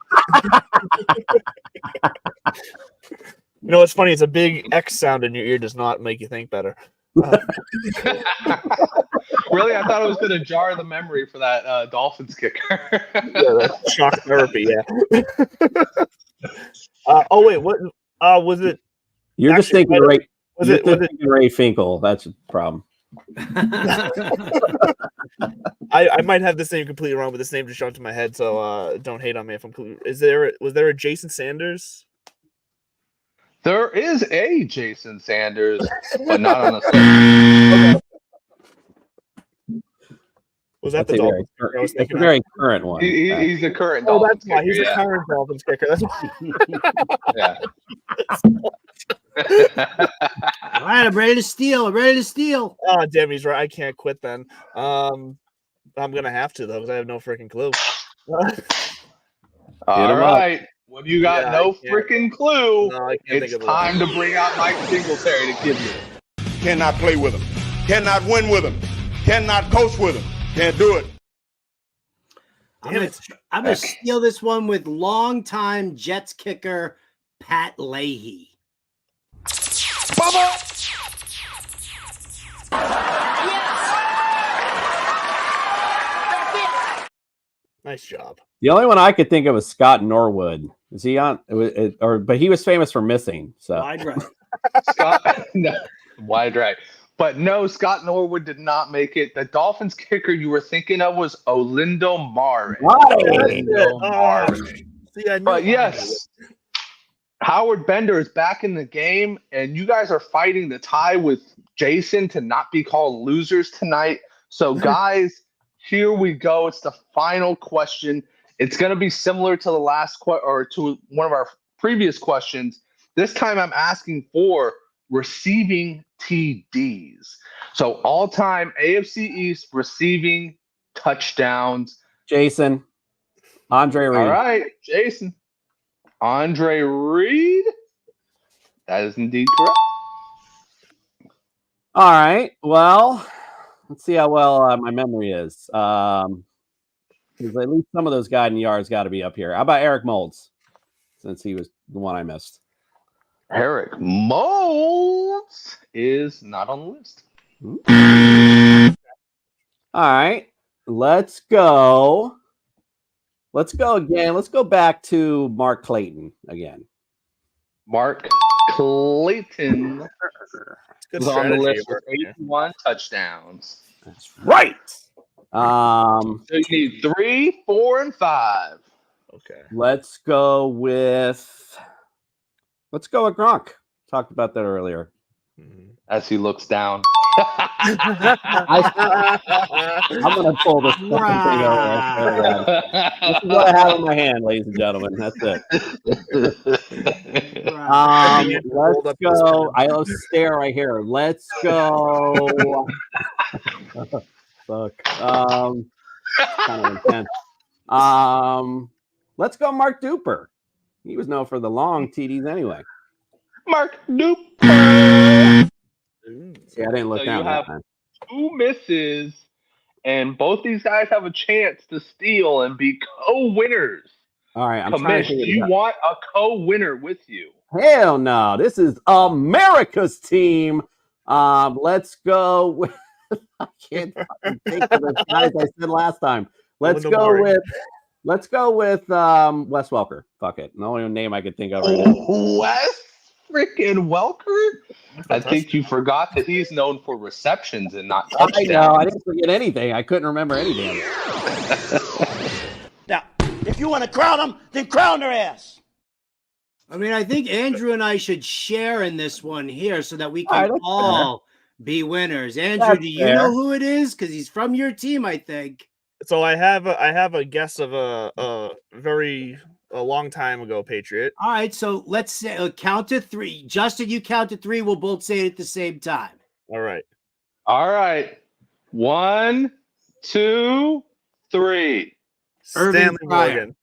S11: You know what's funny? It's a big X sound in your ear does not make you think better.
S12: Really? I thought it was gonna jar the memory for that Dolphins kicker.
S11: Yeah, that's shock therapy. Yeah. Oh wait, what was it?
S1: You're just thinking Ray. Was it Ray Finkel? That's the problem.
S11: I might have this name completely wrong, but this name just jumped to my head, so don't hate on me if I'm completely. Was there a Jason Sanders?
S12: There is a Jason Sanders, but not on the set.
S11: Was that the Dolphins?
S1: That's a very current one.
S12: He's a current.
S11: Oh,
S12: Dolphins
S11: that's why he's
S12: kicker,
S11: a current Dolphins kicker. That's
S12: yeah.
S10: All right, I'm ready to steal.
S11: Oh, damn, he's right. I can't quit then. I'm gonna have to though, because I have no freaking clue.
S12: All right. When you got no freaking clue, it's time to bring out Mike Singletary to give you.
S2: Cannot play with him. Cannot win with him. Cannot coach with him. Can't do it.
S10: I'm gonna steal this one with longtime Jets kicker Pat Leahy.
S2: Bubba!
S11: Nice job.
S1: The only one I could think of was Scott Norwood. Is he on? But he was famous for missing. So
S10: wide right.
S12: Scott, no, wide right. But no, Scott Norwood did not make it. The Dolphins kicker you were thinking of was Olindo Mare. But yes, Howard Bender is back in the game, and you guys are fighting the tie with Jason to not be called losers tonight. So, guys, here we go. It's the final question. It's going to be similar to the last or to one of our previous questions. This time I'm asking for receiving TDs. So all-time AFC East receiving touchdowns.
S1: Jason. Andre Reed.
S12: All right, Jason. Andre Reed. That is indeed correct.
S1: All right. Well, let's see how well my memory is. Because at least some of those guiding yards got to be up here. How about Eric Moulds? Since he was the one I missed.
S12: Eric Moulds is not on the list.
S1: All right. Let's go. Let's go again. Let's go back to Mark Clayton again.
S12: Mark Clayton is on the list with 81 touchdowns.
S1: That's right.
S12: So you need 3, 4, and 5.
S11: Okay.
S1: Let's go with Gronk. Talked about that earlier.
S12: As he looks down.
S1: I'm gonna pull this fucking thing over. This is what I have in my hand, ladies and gentlemen. That's it. Let's go. I stare right here. Let's go. Fuck. Kind of intense. Let's go, Mark Duper. He was known for the long TDs anyway.
S12: Mark Duper.
S1: See, I didn't look down that time.
S12: 2 misses, and both these guys have a chance to steal and be co-winners.
S1: All right, I'm trying to.
S12: Do you want a co-winner with you?
S1: Hell no! This is America's team. Let's go with. I can't fucking think of the guys I said last time. Let's go with Wes Welker. Fuck it. The only name I could think of right now.
S12: Wes freaking Welker? I think you forgot that he's known for receptions and not touchdowns.
S1: I know. I didn't forget anything. I couldn't remember anything.
S15: Now, if you want to crown them, then crown their ass.
S10: I mean, I think Andrew and I should share in this one here so that we can all be winners. Andrew, do you know who it is? Because he's from your team, I think.
S11: So I have a guess of a long time ago Patriot.
S10: All right, so let's say count to 3. Justin, you count to 3. We'll both say it at the same time.
S11: All right.
S12: 1, 2, 3.
S11: Stanley Morgan.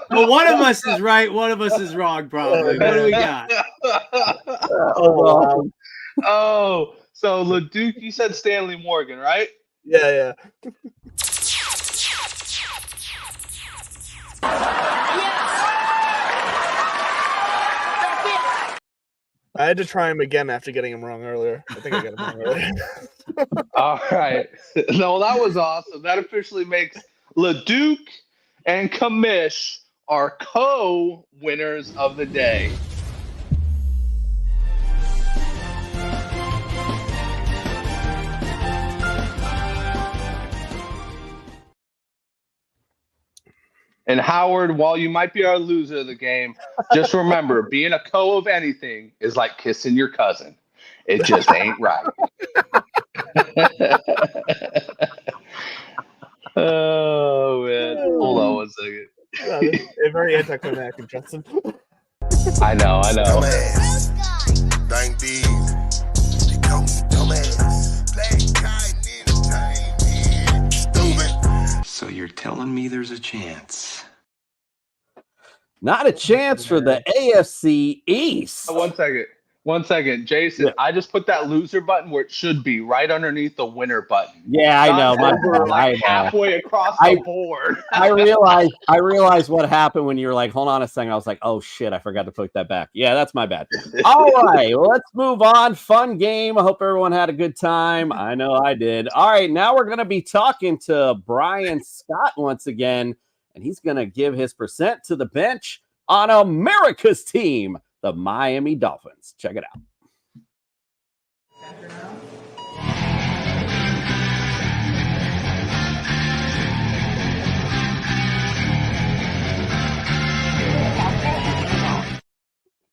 S10: Well, one of us is right, one of us is wrong, probably. What do we got?
S12: So LeDuc, you said Stanley Morgan, right?
S11: Yeah. I had to try him again after getting him wrong earlier. I think I got him wrong earlier.
S12: All right. No, that was awesome. That officially makes LeDuc and Kamish our co-winners of the day. And Howard, while you might be our loser of the game, just remember, being a co of anything is like kissing your cousin. It just ain't right. Oh, man. Hold on 1 second.
S11: It's very anticlimactic, Justin.
S12: I know.
S3: Thank these. They call me dumbass. Black cotton stupid. So you're telling me there's a chance?
S1: Not a chance for the AFC East.
S12: 1 second. Jason, I just put that loser button where it should be, right underneath the winner button.
S1: Yeah, I know.
S12: Halfway across the board.
S1: I realized what happened when you were like, hold on a second. I was like, oh shit, I forgot to put that back. Yeah, that's my bad. All right, well, let's move on. Fun game. I hope everyone had a good time. I know I did. All right, now we're going to be talking to Brian Scott once again, and he's going to give his percent to the bench on America's team, the Miami Dolphins. Check it out.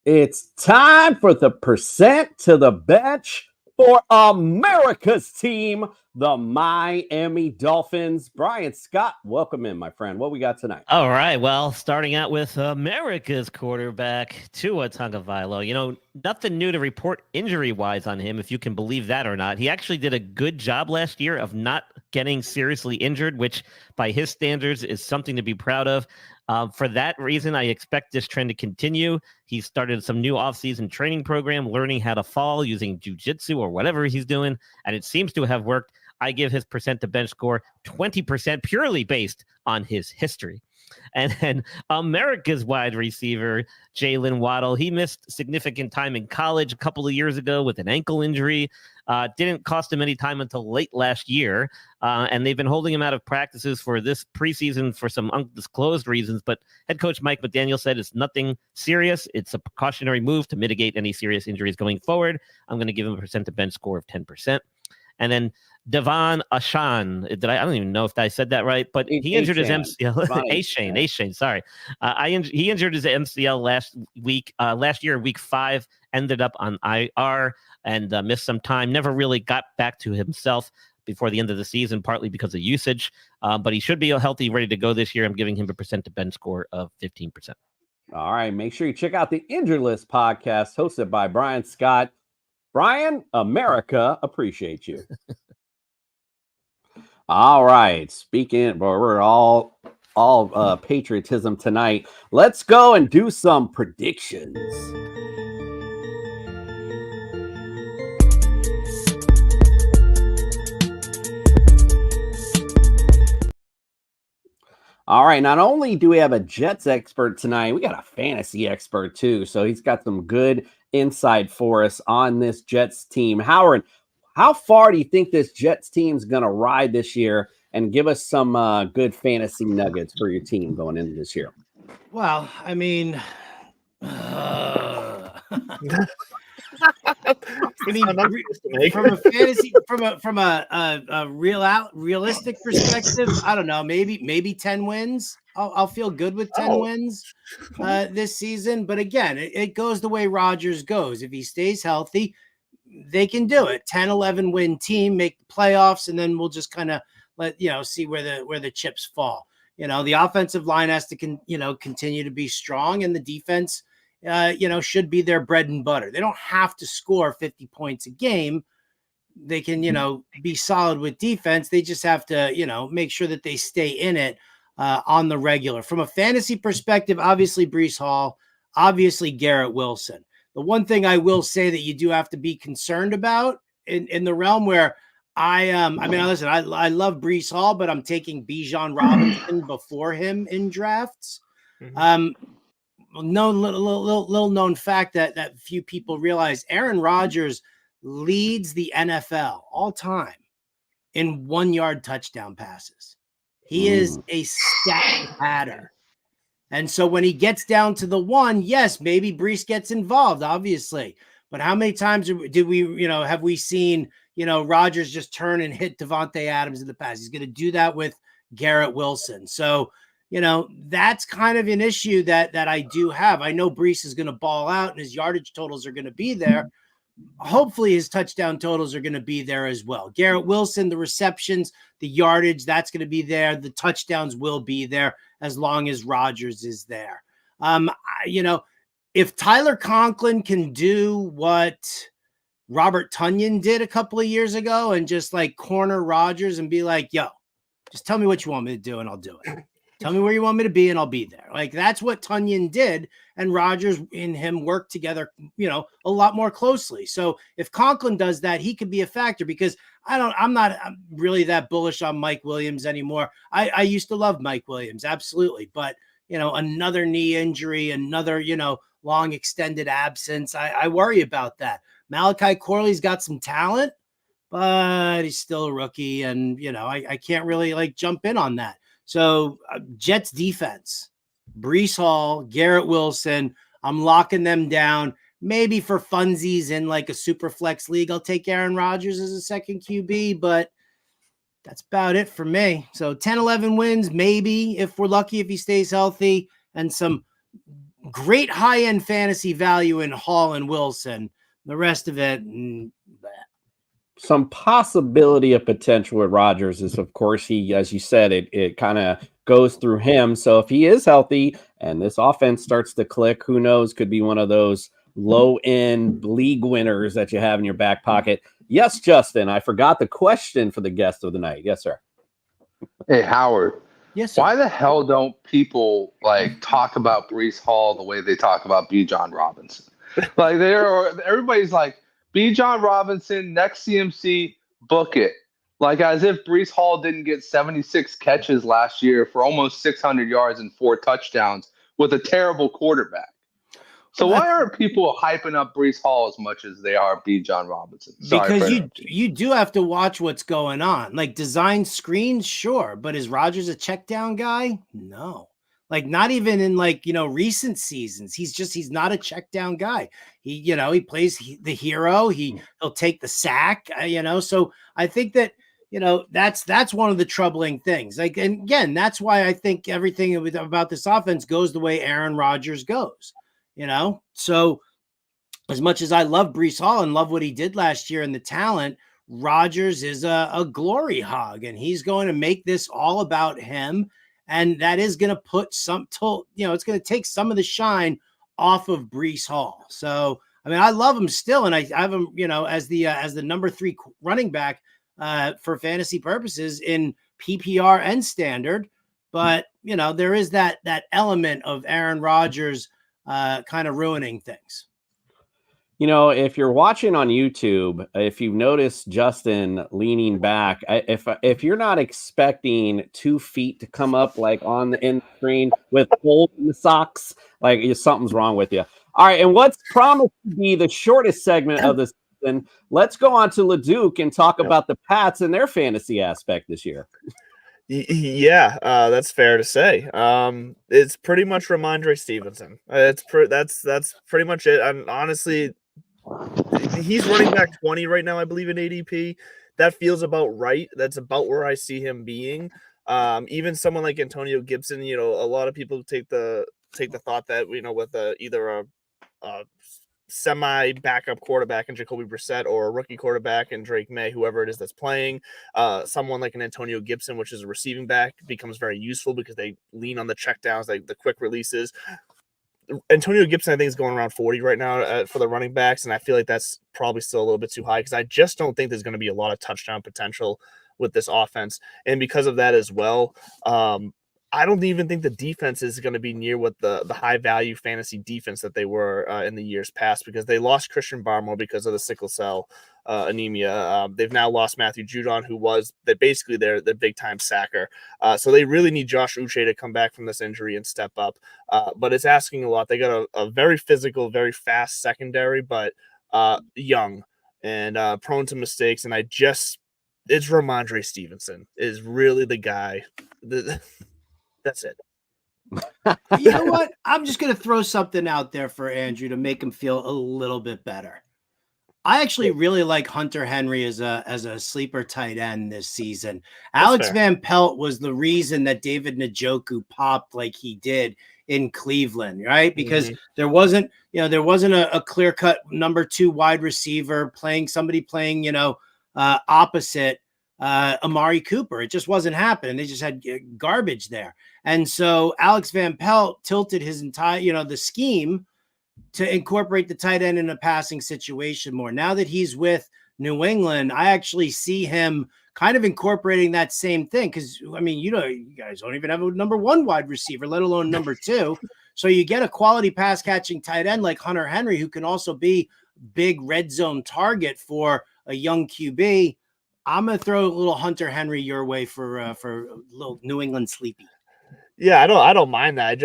S1: It's time for the percent to the bench for America's team, the Miami Dolphins. Brian Scott, welcome in, my friend. What we got tonight?
S7: All right. Well, starting out with America's quarterback, Tua Tagovailoa. You know, nothing new to report injury-wise on him, if you can believe that or not. He actually did a good job last year of not getting seriously injured, which by his standards is something to be proud of. For that reason, I expect this trend to continue. He started some new offseason training program, learning how to fall using jiu-jitsu or whatever he's doing, and it seems to have worked. I give his percent to bench score 20% purely based on his history. And then America's wide receiver, Jalen Waddle, he missed significant time in college a couple of years ago with an ankle injury. Didn't cost him any time until late last year. And they've been holding him out of practices for this preseason for some undisclosed reasons. But head coach Mike McDaniel said it's nothing serious. It's a precautionary move to mitigate any serious injuries going forward. I'm going to give him a percent to bench score of 10%. And then Devon Achane, I don't even know if I said that right, but he injured his MCL. Achane, sorry. He injured his MCL last year, week 5, ended up on IR and missed some time. Never really got back to himself before the end of the season, partly because of usage. But he should be healthy, ready to go this year. I'm giving him a percent to bench score of 15%.
S1: All right, make sure you check out the Injured List podcast hosted by Brian Scott. Brian, America appreciates you. All right. Speaking, we're all patriotism tonight. Let's go and do some predictions. All right. Not only do we have a Jets expert tonight, we got a fantasy expert too. So he's got some good insight for us on this Jets team. Howard, how far do you think this Jets team's going to ride this year, and give us some good fantasy nuggets for your team going into this year?
S10: Well, I mean, from a fantasy, from a realistic perspective, I don't know, maybe 10 wins. I'll feel good with 10 wins this season. But again, it goes the way Rodgers goes. If he stays healthy, they can do it. 10, 11 win team, make the playoffs, and then we'll just kind of see where the chips fall. The offensive line has to continue to be strong, and the defense should be their bread and butter. They don't have to score 50 points a game. They can, be solid with defense. They just have to, make sure that they stay in it on the regular. From a fantasy perspective, obviously Breece Hall, obviously Garrett Wilson. The one thing I will say that you do have to be concerned about in the realm where listen, I love Breece Hall, but I'm taking Bijan Robinson before him in drafts. Little known fact that few people realize: Aaron Rodgers leads the NFL all time in 1-yard touchdown passes. He is a stat patter. And so when he gets down to the 1, yes, maybe Breece gets involved, obviously. But how many times have we seen, Rodgers just turn and hit Devontae Adams in the past? He's going to do that with Garrett Wilson. So, that's kind of an issue that I do have. I know Breece is going to ball out and his yardage totals are going to be there. Hopefully his touchdown totals are going to be there as well. Garrett Wilson, the receptions, the yardage, that's going to be there. The touchdowns will be there as long as Rodgers is there. If Tyler Conklin can do what Robert Tonyan did a couple of years ago and just like corner Rodgers and be like, yo, just tell me what you want me to do and I'll do it. Tell me where you want me to be and I'll be there. Like that's what Tonyan did, and Rodgers and him worked together, a lot more closely. So if Conklin does that, he could be a factor, because I'm not really that bullish on Mike Williams anymore. I used to love Mike Williams, absolutely. But, another knee injury, another, long extended absence. I worry about that. Malachi Corley's got some talent, but he's still a rookie. And, I can't really jump in on that. So Jets defense, Breece Hall, Garrett Wilson, I'm locking them down. Maybe for funsies in a super flex league, I'll take Aaron Rodgers as a second QB, but that's about it for me. So 10, 11 wins, maybe, if we're lucky, if he stays healthy, and some great high-end fantasy value in Hall and Wilson. The rest of it,
S1: some possibility of potential with Rodgers is, of course, he, as you said, it kind of goes through him. So if he is healthy and this offense starts to click, who knows, could be one of those low-end league winners that you have in your back pocket. Yes, Justin, I forgot the question for the guest of the night. Yes, sir.
S12: Hey, Howard.
S10: Yes, sir.
S12: Why the hell don't people talk about Breece Hall the way they talk about Bijan Robinson? Everybody's like, Bijan Robinson, next CMC, book it. Like as if Brees Hall didn't get 76 catches last year for almost 600 yards and 4 touchdowns with a terrible quarterback. So why aren't people hyping up Brees Hall as much as they are B. John Robinson? Sorry,
S10: because you do have to watch what's going on. Like design screens, sure, but is Rodgers a check down guy? No. Like not even in recent seasons. He's not a check down guy. He plays the hero. He'll take the sack. So I think that that's one of the troubling things. Like, and again, that's why I think everything about this offense goes the way Aaron Rodgers goes. So as much as I love Brees Hall and love what he did last year and the talent, Rodgers is a glory hog, and he's going to make this all about him. And that is going to put it's going to take some of the shine off of Brees Hall. So, I mean, I love him still. And I have him, as the number 3 running back for fantasy purposes in PPR and standard. But, there is that element of Aaron Rodgers kind of ruining things.
S1: If you're watching on YouTube, if you notice Justin leaning back, if you're not expecting 2 feet to come up like on the end screen with holes in the socks, like something's wrong with you. All right, and what's promised to be the shortest segment of the season, let's go on to LeDuc and talk about the Pats and their fantasy aspect this year.
S11: Yeah, that's fair to say. It's pretty much Ramondre Stevenson. That's pretty much it. And honestly, he's running back 20 right now, I believe, in ADP. That feels about right. That's about where I see him being. Even someone like Antonio Gibson, a lot of people take the thought that with either a semi-backup quarterback in Jacoby Brissett or a rookie quarterback in Drake May, whoever it is that's playing, someone like an Antonio Gibson, which is a receiving back, becomes very useful because they lean on the checkdowns, like the quick releases. Antonio Gibson, I think, is going around 40 right now for the running backs, and I feel like that's probably still a little bit too high because I just don't think there's going to be a lot of touchdown potential with this offense. And because of that as well, I don't even think the defense is going to be near what the high-value fantasy defense that they were in the years past because they lost Christian Barmore because of the sickle cell anemia. They've now lost Matthew Judon, who was basically their big-time sacker. So they really need Josh Uche to come back from this injury and step up. But it's asking a lot. They got a very physical, very fast secondary, but young and prone to mistakes. And it's Ramondre Stevenson is really the guy. That's it.
S10: You know what? I'm just going to throw something out there for Andrew to make him feel a little bit better. I actually really like Hunter Henry as a sleeper tight end this season. Alex Van Pelt was the reason that David Njoku popped like he did in Cleveland, right? Because there wasn't a clear-cut number 2 wide receiver playing opposite Amari Cooper. It just wasn't happening. They just had garbage there. And so Alex Van Pelt tilted his entire, the scheme to incorporate the tight end in a passing situation more. Now that he's with New England, I actually see him kind of incorporating that same thing. Cause I mean, you guys don't even have a number 1 wide receiver, let alone number 2. So you get a quality pass catching tight end like Hunter Henry, who can also be big red zone target for a young QB. I'm going to throw a little Hunter Henry your way for a little New England sleepy.
S11: Yeah, I don't mind that.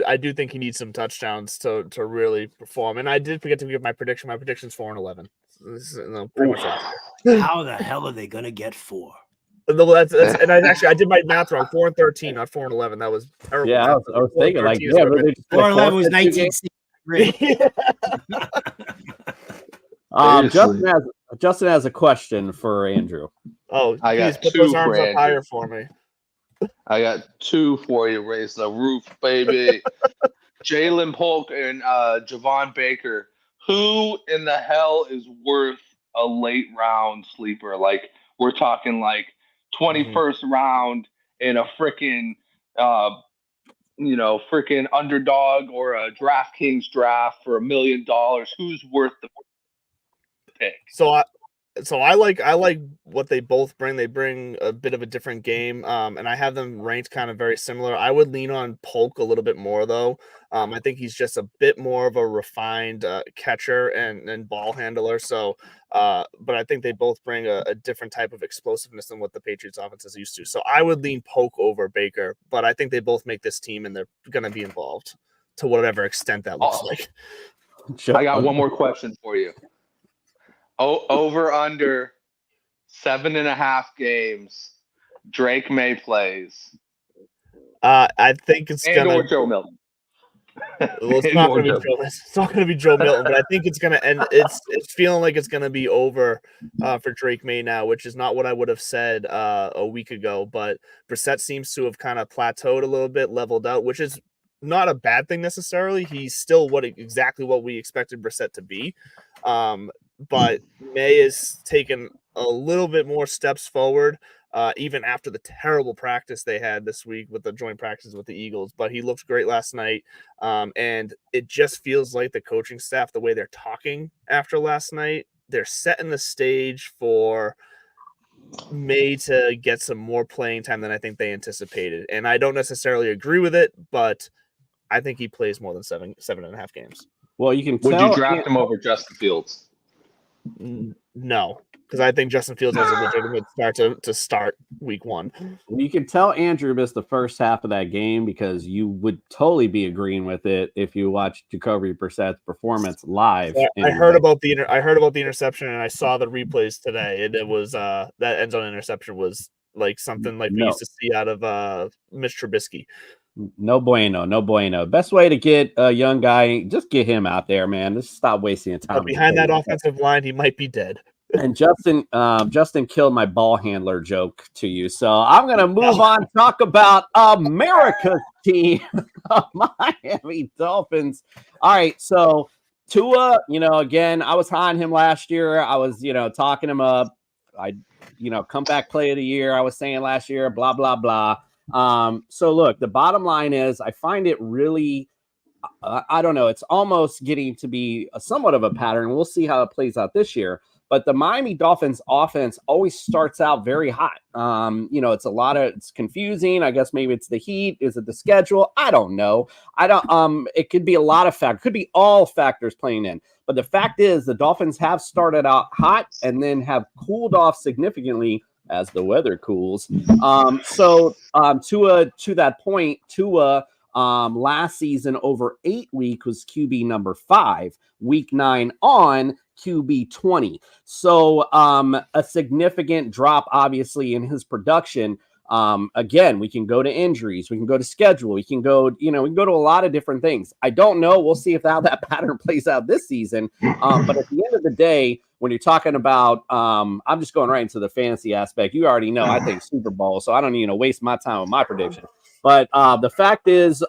S11: I do think he needs some touchdowns to really perform. And I did forget to give my prediction. My prediction's 4-11. Pretty much
S10: How the hell are they going to get 4?
S11: That's and I did my math wrong. 4-13, not 4-11. That was terrible.
S1: Yeah, I was thinking
S10: 4-11 was 1963.
S1: Justin has a question for Andrew.
S11: Oh,
S12: I got
S11: put those arms up higher for me.
S12: I got 2 for you. Raise the roof, baby. Jalen Polk and Javon Baker. Who in the hell is worth a late round sleeper? Like we're talking like 21st round in a freaking freaking underdog or a DraftKings draft for $1 million. Who's worth the pick?
S11: So So I like what they both bring. They bring a bit of a different game, and I have them ranked kind of very similar. I would lean on Polk a little bit more, though. I think he's just a bit more of a refined catcher and ball handler. So, but I think they both bring a different type of explosiveness than what the Patriots offense is used to. So I would lean Polk over Baker, but I think they both make this team, and they're going to be involved to whatever extent that looks like.
S12: I got one more question for you. Over under 7.5 games, Drake May plays.
S11: I think it's
S12: or Joe Milton.
S11: Well, it's not going to be Joe Milton, but I think it's going to end. It's feeling like it's going to be over for Drake May now, which is not what I would have said a week ago. But Brissett seems to have kind of plateaued a little bit, leveled out, which is not a bad thing necessarily. He's still exactly what we expected Brissett to be. But May has taken a little bit more steps forward, even after the terrible practice they had this week with the joint practice with the Eagles. But he looked great last night. And it just feels like the coaching staff, the way they're talking after last night, they're setting the stage for May to get some more playing time than I think they anticipated. And I don't necessarily agree with it, but I think he plays more than 7.5 games.
S1: Well, you can
S12: Would you draft him over Justin Fields?
S11: No, because I think Justin Fields has a legitimate start to start week 1.
S1: You can tell Andrew missed the first half of that game because you would totally be agreeing with it if you watched Jacoby Brissett's performance live.
S11: I heard about the interception, and I saw the replays today, and it was that end zone interception was like something like we used to see out of Mitch Trubisky.
S1: No bueno. Best way to get a young guy, just get him out there, man. Just stop wasting time.
S11: But behind that offensive line, he might be dead.
S1: And Justin killed my ball handler joke to you. So I'm going to move on, talk about America's team, Miami Dolphins. All right. So Tua, again, I was high on him last year. I was, talking him up. Comeback play of the year. I was saying last year, blah, blah, blah. So look, the bottom line is I find it really, I don't know, it's almost getting to be somewhat of a pattern. We'll see how it plays out this year. But the Miami Dolphins offense always starts out very hot. It's confusing. I guess maybe it's the heat. Is it the schedule? I don't know. It could be a lot of factors. Could be all factors playing in. But the fact is the Dolphins have started out hot and then have cooled off significantly as the weather cools. To that point, Tua last season over 8 weeks was QB number 5, week 9 on QB 20. So a significant drop, obviously, in his production. Again, we can go to injuries, we can go to schedule, we can go to a lot of different things. I don't know. We'll see how that pattern plays out this season. But at the end of the day, when you're talking about, I'm just going right into the fantasy aspect. You already know I think Super Bowl, so I don't need to waste my time with my prediction. But the fact is,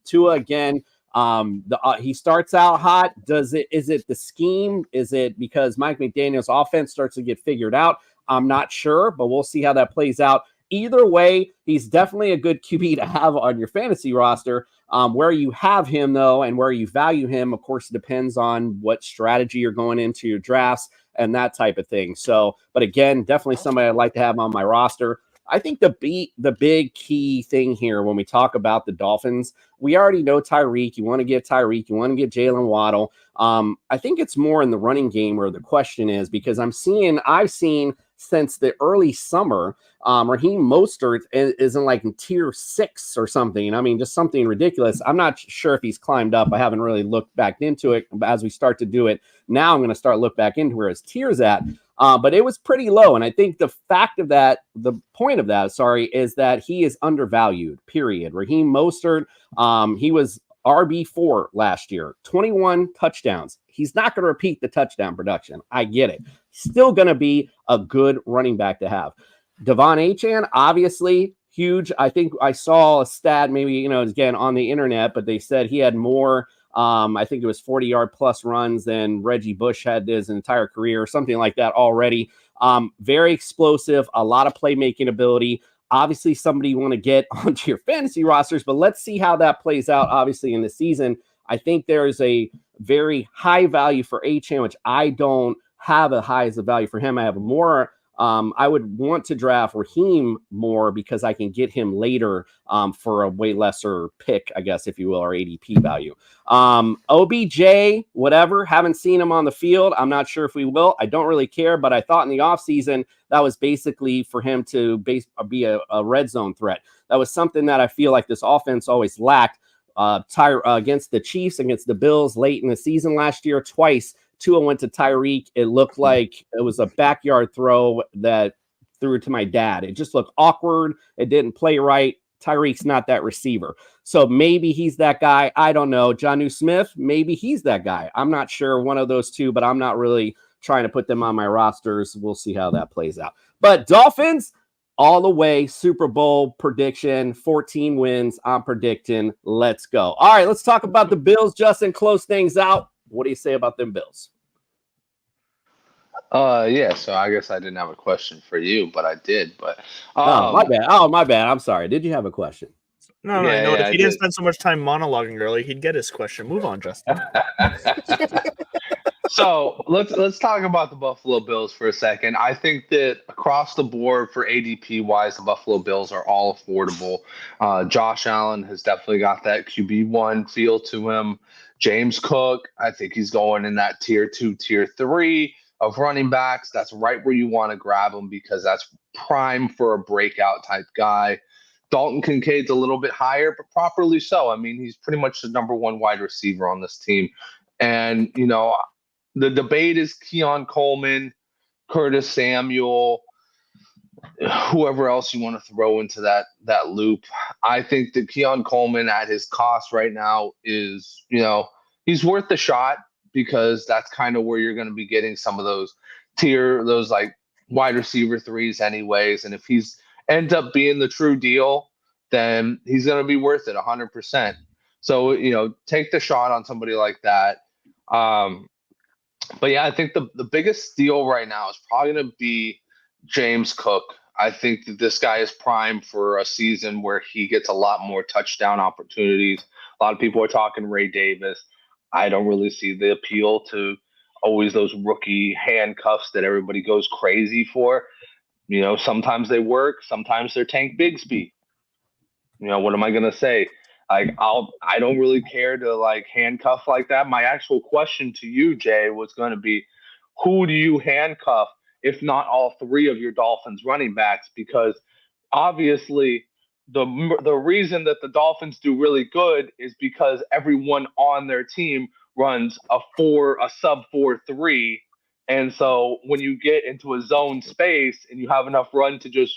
S1: Tua again, he starts out hot. Is it the scheme? Is it because Mike McDaniel's offense starts to get figured out? I'm not sure, but we'll see how that plays out. Either way, he's definitely a good QB to have on your fantasy roster. Where you have him, though, and where you value him, of course, depends on what strategy you're going into your drafts and that type of thing. So, but again, definitely somebody I'd like to have on my roster. I think the big key thing here when we talk about the Dolphins, we already know Tyreek. You want to get Tyreek. You want to get Jalen Waddle. I think it's more in the running game where the question is, because I've seen since the early summer, Raheem Mostert is in tier 6 or something. I mean, just something ridiculous. I'm not sure if he's climbed up. I haven't really looked back into it. But as we start to do it now, I'm going to start look back into where his tier's at. But it was pretty low. And I think the point of that, is that he is undervalued, period. Raheem Mostert, he was RB4 last year, 21 touchdowns. He's not going to repeat the touchdown production. I get it. Still going to be a good running back to have. Devon Achane, obviously huge. I think I saw a stat, maybe, again, on the internet, but they said he had more, I think it was 40-yard plus runs than Reggie Bush had his entire career, or something like that already. Very explosive, a lot of playmaking ability. Obviously, somebody you want to get onto your fantasy rosters, but let's see how that plays out, obviously, in the season. I think there is a very high value for Achane, which I don't have a high as a value for him. I have more. I would want to draft Raheem more because I can get him later for a way lesser pick, I guess, if you will, or ADP value. OBJ, whatever. Haven't seen him on the field. I'm not sure if we will. I don't really care, but I thought in the offseason that was basically for him to be a red zone threat. That was something that I feel like this offense always lacked. Against the Chiefs, against the Bills late in the season last year, twice. Tua went to Tyreek. It looked like it was a backyard throw that threw to my dad. It just looked awkward. It didn't play right. Tyreek's not that receiver. So maybe he's that guy. I don't know. Jonnu Smith, maybe he's that guy. I'm not sure, one of those two, but I'm not really trying to put them on my rosters. We'll see how that plays out. But Dolphins, all the way, Super Bowl prediction, 14 wins. I'm predicting. Let's go. All right, let's talk about the Bills. Justin, close things out. What do you say about them Bills?
S12: Yeah, so I guess I didn't have a question for you, but I did. But
S1: my bad. Oh, my bad. I'm sorry. Did you have a question?
S11: No, if he didn't spend so much time monologuing early, he'd get his question. Move on, Justin.
S12: So let's talk about the Buffalo Bills for a second. I think that across the board for ADP wise, the Buffalo Bills are all affordable. Josh Allen has definitely got that QB1 feel to him. James Cook, I think he's going in that tier 2, tier 3 of running backs. That's right where you want to grab him because that's prime for a breakout type guy. Dalton Kincaid's a little bit higher, but properly so. I mean, he's pretty much the number 1 wide receiver on this team. And, the debate is Keon Coleman, Curtis Samuel, whoever else you want to throw into that loop. I think that Keon Coleman at his cost right now is, he's worth the shot because that's kind of where you're going to be getting some of those like wide receiver 3s anyways. And if he's ends up being the true deal, then he's going to be worth it 100%. So, take the shot on somebody like that. But yeah, I think the biggest deal right now is probably going to be James Cook. I think that this guy is primed for a season where he gets a lot more touchdown opportunities. A lot of people are talking Ray Davis. I don't really see the appeal to always those rookie handcuffs that everybody goes crazy for. Sometimes they work. Sometimes they're Tank Bigsby. What am I going to say? I don't really care to handcuff like that. My actual question to you, Jay, was going to be, who do you handcuff if not all 3 of your Dolphins running backs? Because obviously the reason that the Dolphins do really good is because everyone on their team runs a sub 4-3. And so when you get into a zone space and you have enough run to just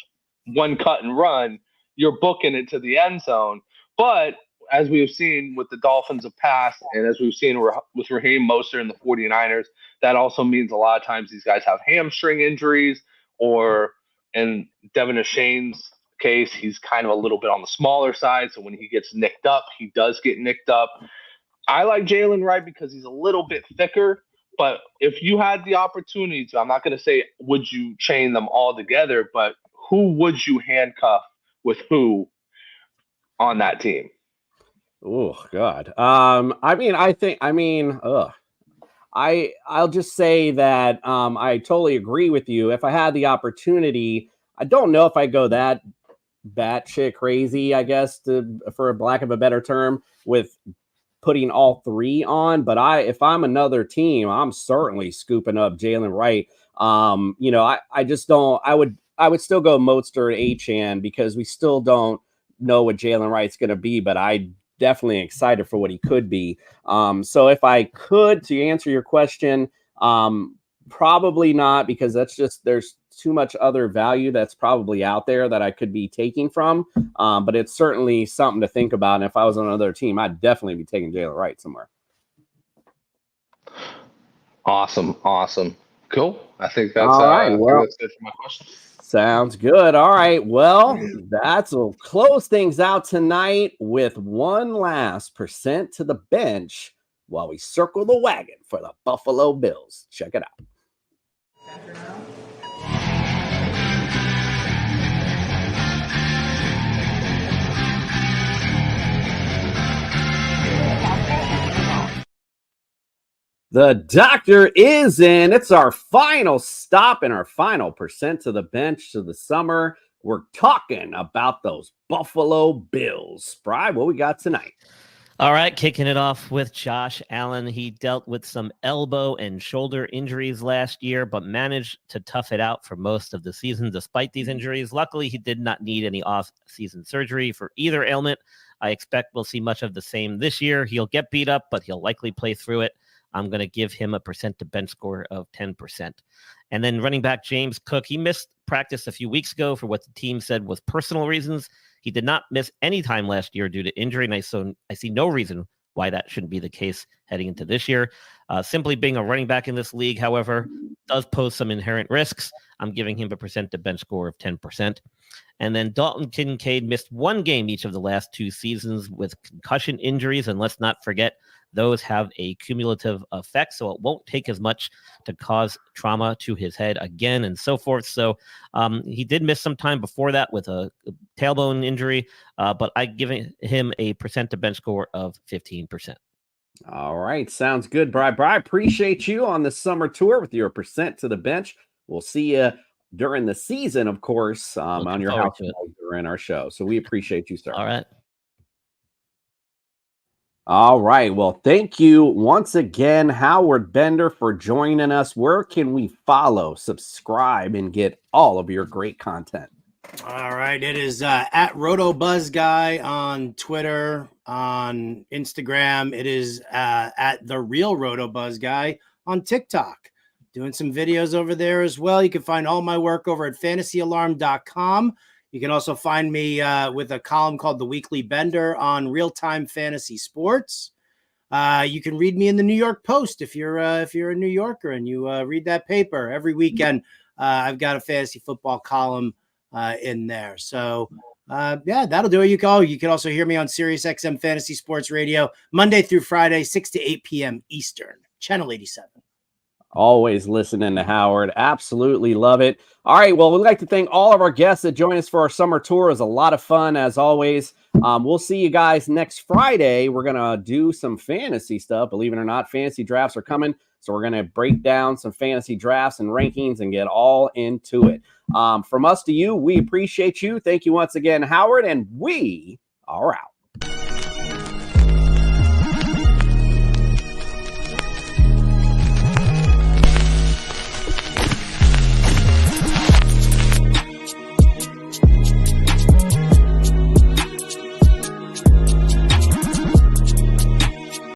S12: one cut and run, you're booking it to the end zone. But as we have seen with the Dolphins of past, and as we've seen with Raheem Mostert and the 49ers, that also means a lot of times these guys have hamstring injuries, or in Devin O'Shane's case, he's kind of a little bit on the smaller side. So when he gets nicked up, he does get nicked up. I like Jalen Wright because he's a little bit thicker. But if you had the opportunity to, I'm not going to say would you chain them all together, but who would you handcuff with who on that team?
S1: Oh God. I'll just say that I totally agree with you. If I had the opportunity, I don't know if I go that batshit crazy, I guess, for lack of a better term, with putting all 3 on. But if I'm another team, I'm certainly scooping up Jalen Wright. I just don't. I would still go Mostert, Achane, because we still don't know what Jalen Wright's going to be, but I definitely excited for what he could be. So if I could, to answer your question, probably not, because there's too much other value that's probably out there that I could be taking from. But it's certainly something to think about. And if I was on another team, I'd definitely be taking Jalen Wright somewhere.
S12: Awesome. Cool. I think that's
S1: all right.
S12: that's good for my question.
S1: Sounds good. All right. Well, will close things out tonight with one last percent to the bench while we circle the wagon for the Buffalo Bills. Check it out. The doctor is in. It's our final stop and our final percent to the bench to the summer. We're talking about those Buffalo Bills. Bri, what we got tonight?
S7: All right, kicking it off with Josh Allen. He dealt with some elbow and shoulder injuries last year, but managed to tough it out for most of the season despite these injuries. Luckily, he did not need any off-season surgery for either ailment. I expect we'll see much of the same this year. He'll get beat up, but he'll likely play through it. I'm going to give him a percent to bench score of 10%. And then running back James Cook, he missed practice a few weeks ago for what the team said was personal reasons. He did not miss any time last year due to injury, and I see no reason why that shouldn't be the case heading into this year. Simply being a running back in this league, however, does pose some inherent risks. I'm giving him a percent to bench score of 10%. And then Dalton Kincaid missed one game each of the last 2 seasons with concussion injuries, and let's not forget those have a cumulative effect, so it won't take as much to cause trauma to his head again and so forth. So he did miss some time before that with a tailbone injury, but I give him a percent to bench score of 15%.
S1: All right, sounds good, Bri. Bri, appreciate you on the summer tour with your percent to the bench. We'll see you during the season, of course, on your house during our show. So we appreciate you, sir.
S7: All right.
S1: All right. Well, thank you once again, Howard Bender, for joining us. Where can we follow, subscribe, and get all of your great content?
S10: All right. It is at RotoBuzzGuy on Twitter, on Instagram. It is at The Real RotoBuzzGuy on TikTok. Doing some videos over there as well. You can find all my work over at fantasyalarm.com. You can also find me with a column called The Weekly Bender on real-time fantasy sports. You can read me in the New York Post if you're a New Yorker and you read that paper every weekend. I've got a fantasy football column in there. So yeah, that'll do it. You can also hear me on Sirius XM Fantasy Sports Radio Monday through Friday, 6 to 8 p.m. Eastern, channel 87.
S1: Always listening to Howard. Absolutely love it. All right. Well, we'd like to thank all of our guests that joined us for our summer tour. It was a lot of fun, as always. We'll see you guys next Friday. We're going to do some fantasy stuff. Believe it or not, fantasy drafts are coming. So we're going to break down some fantasy drafts and rankings and get all into it. From us to you, we appreciate you. Thank you once again, Howard, and we are out.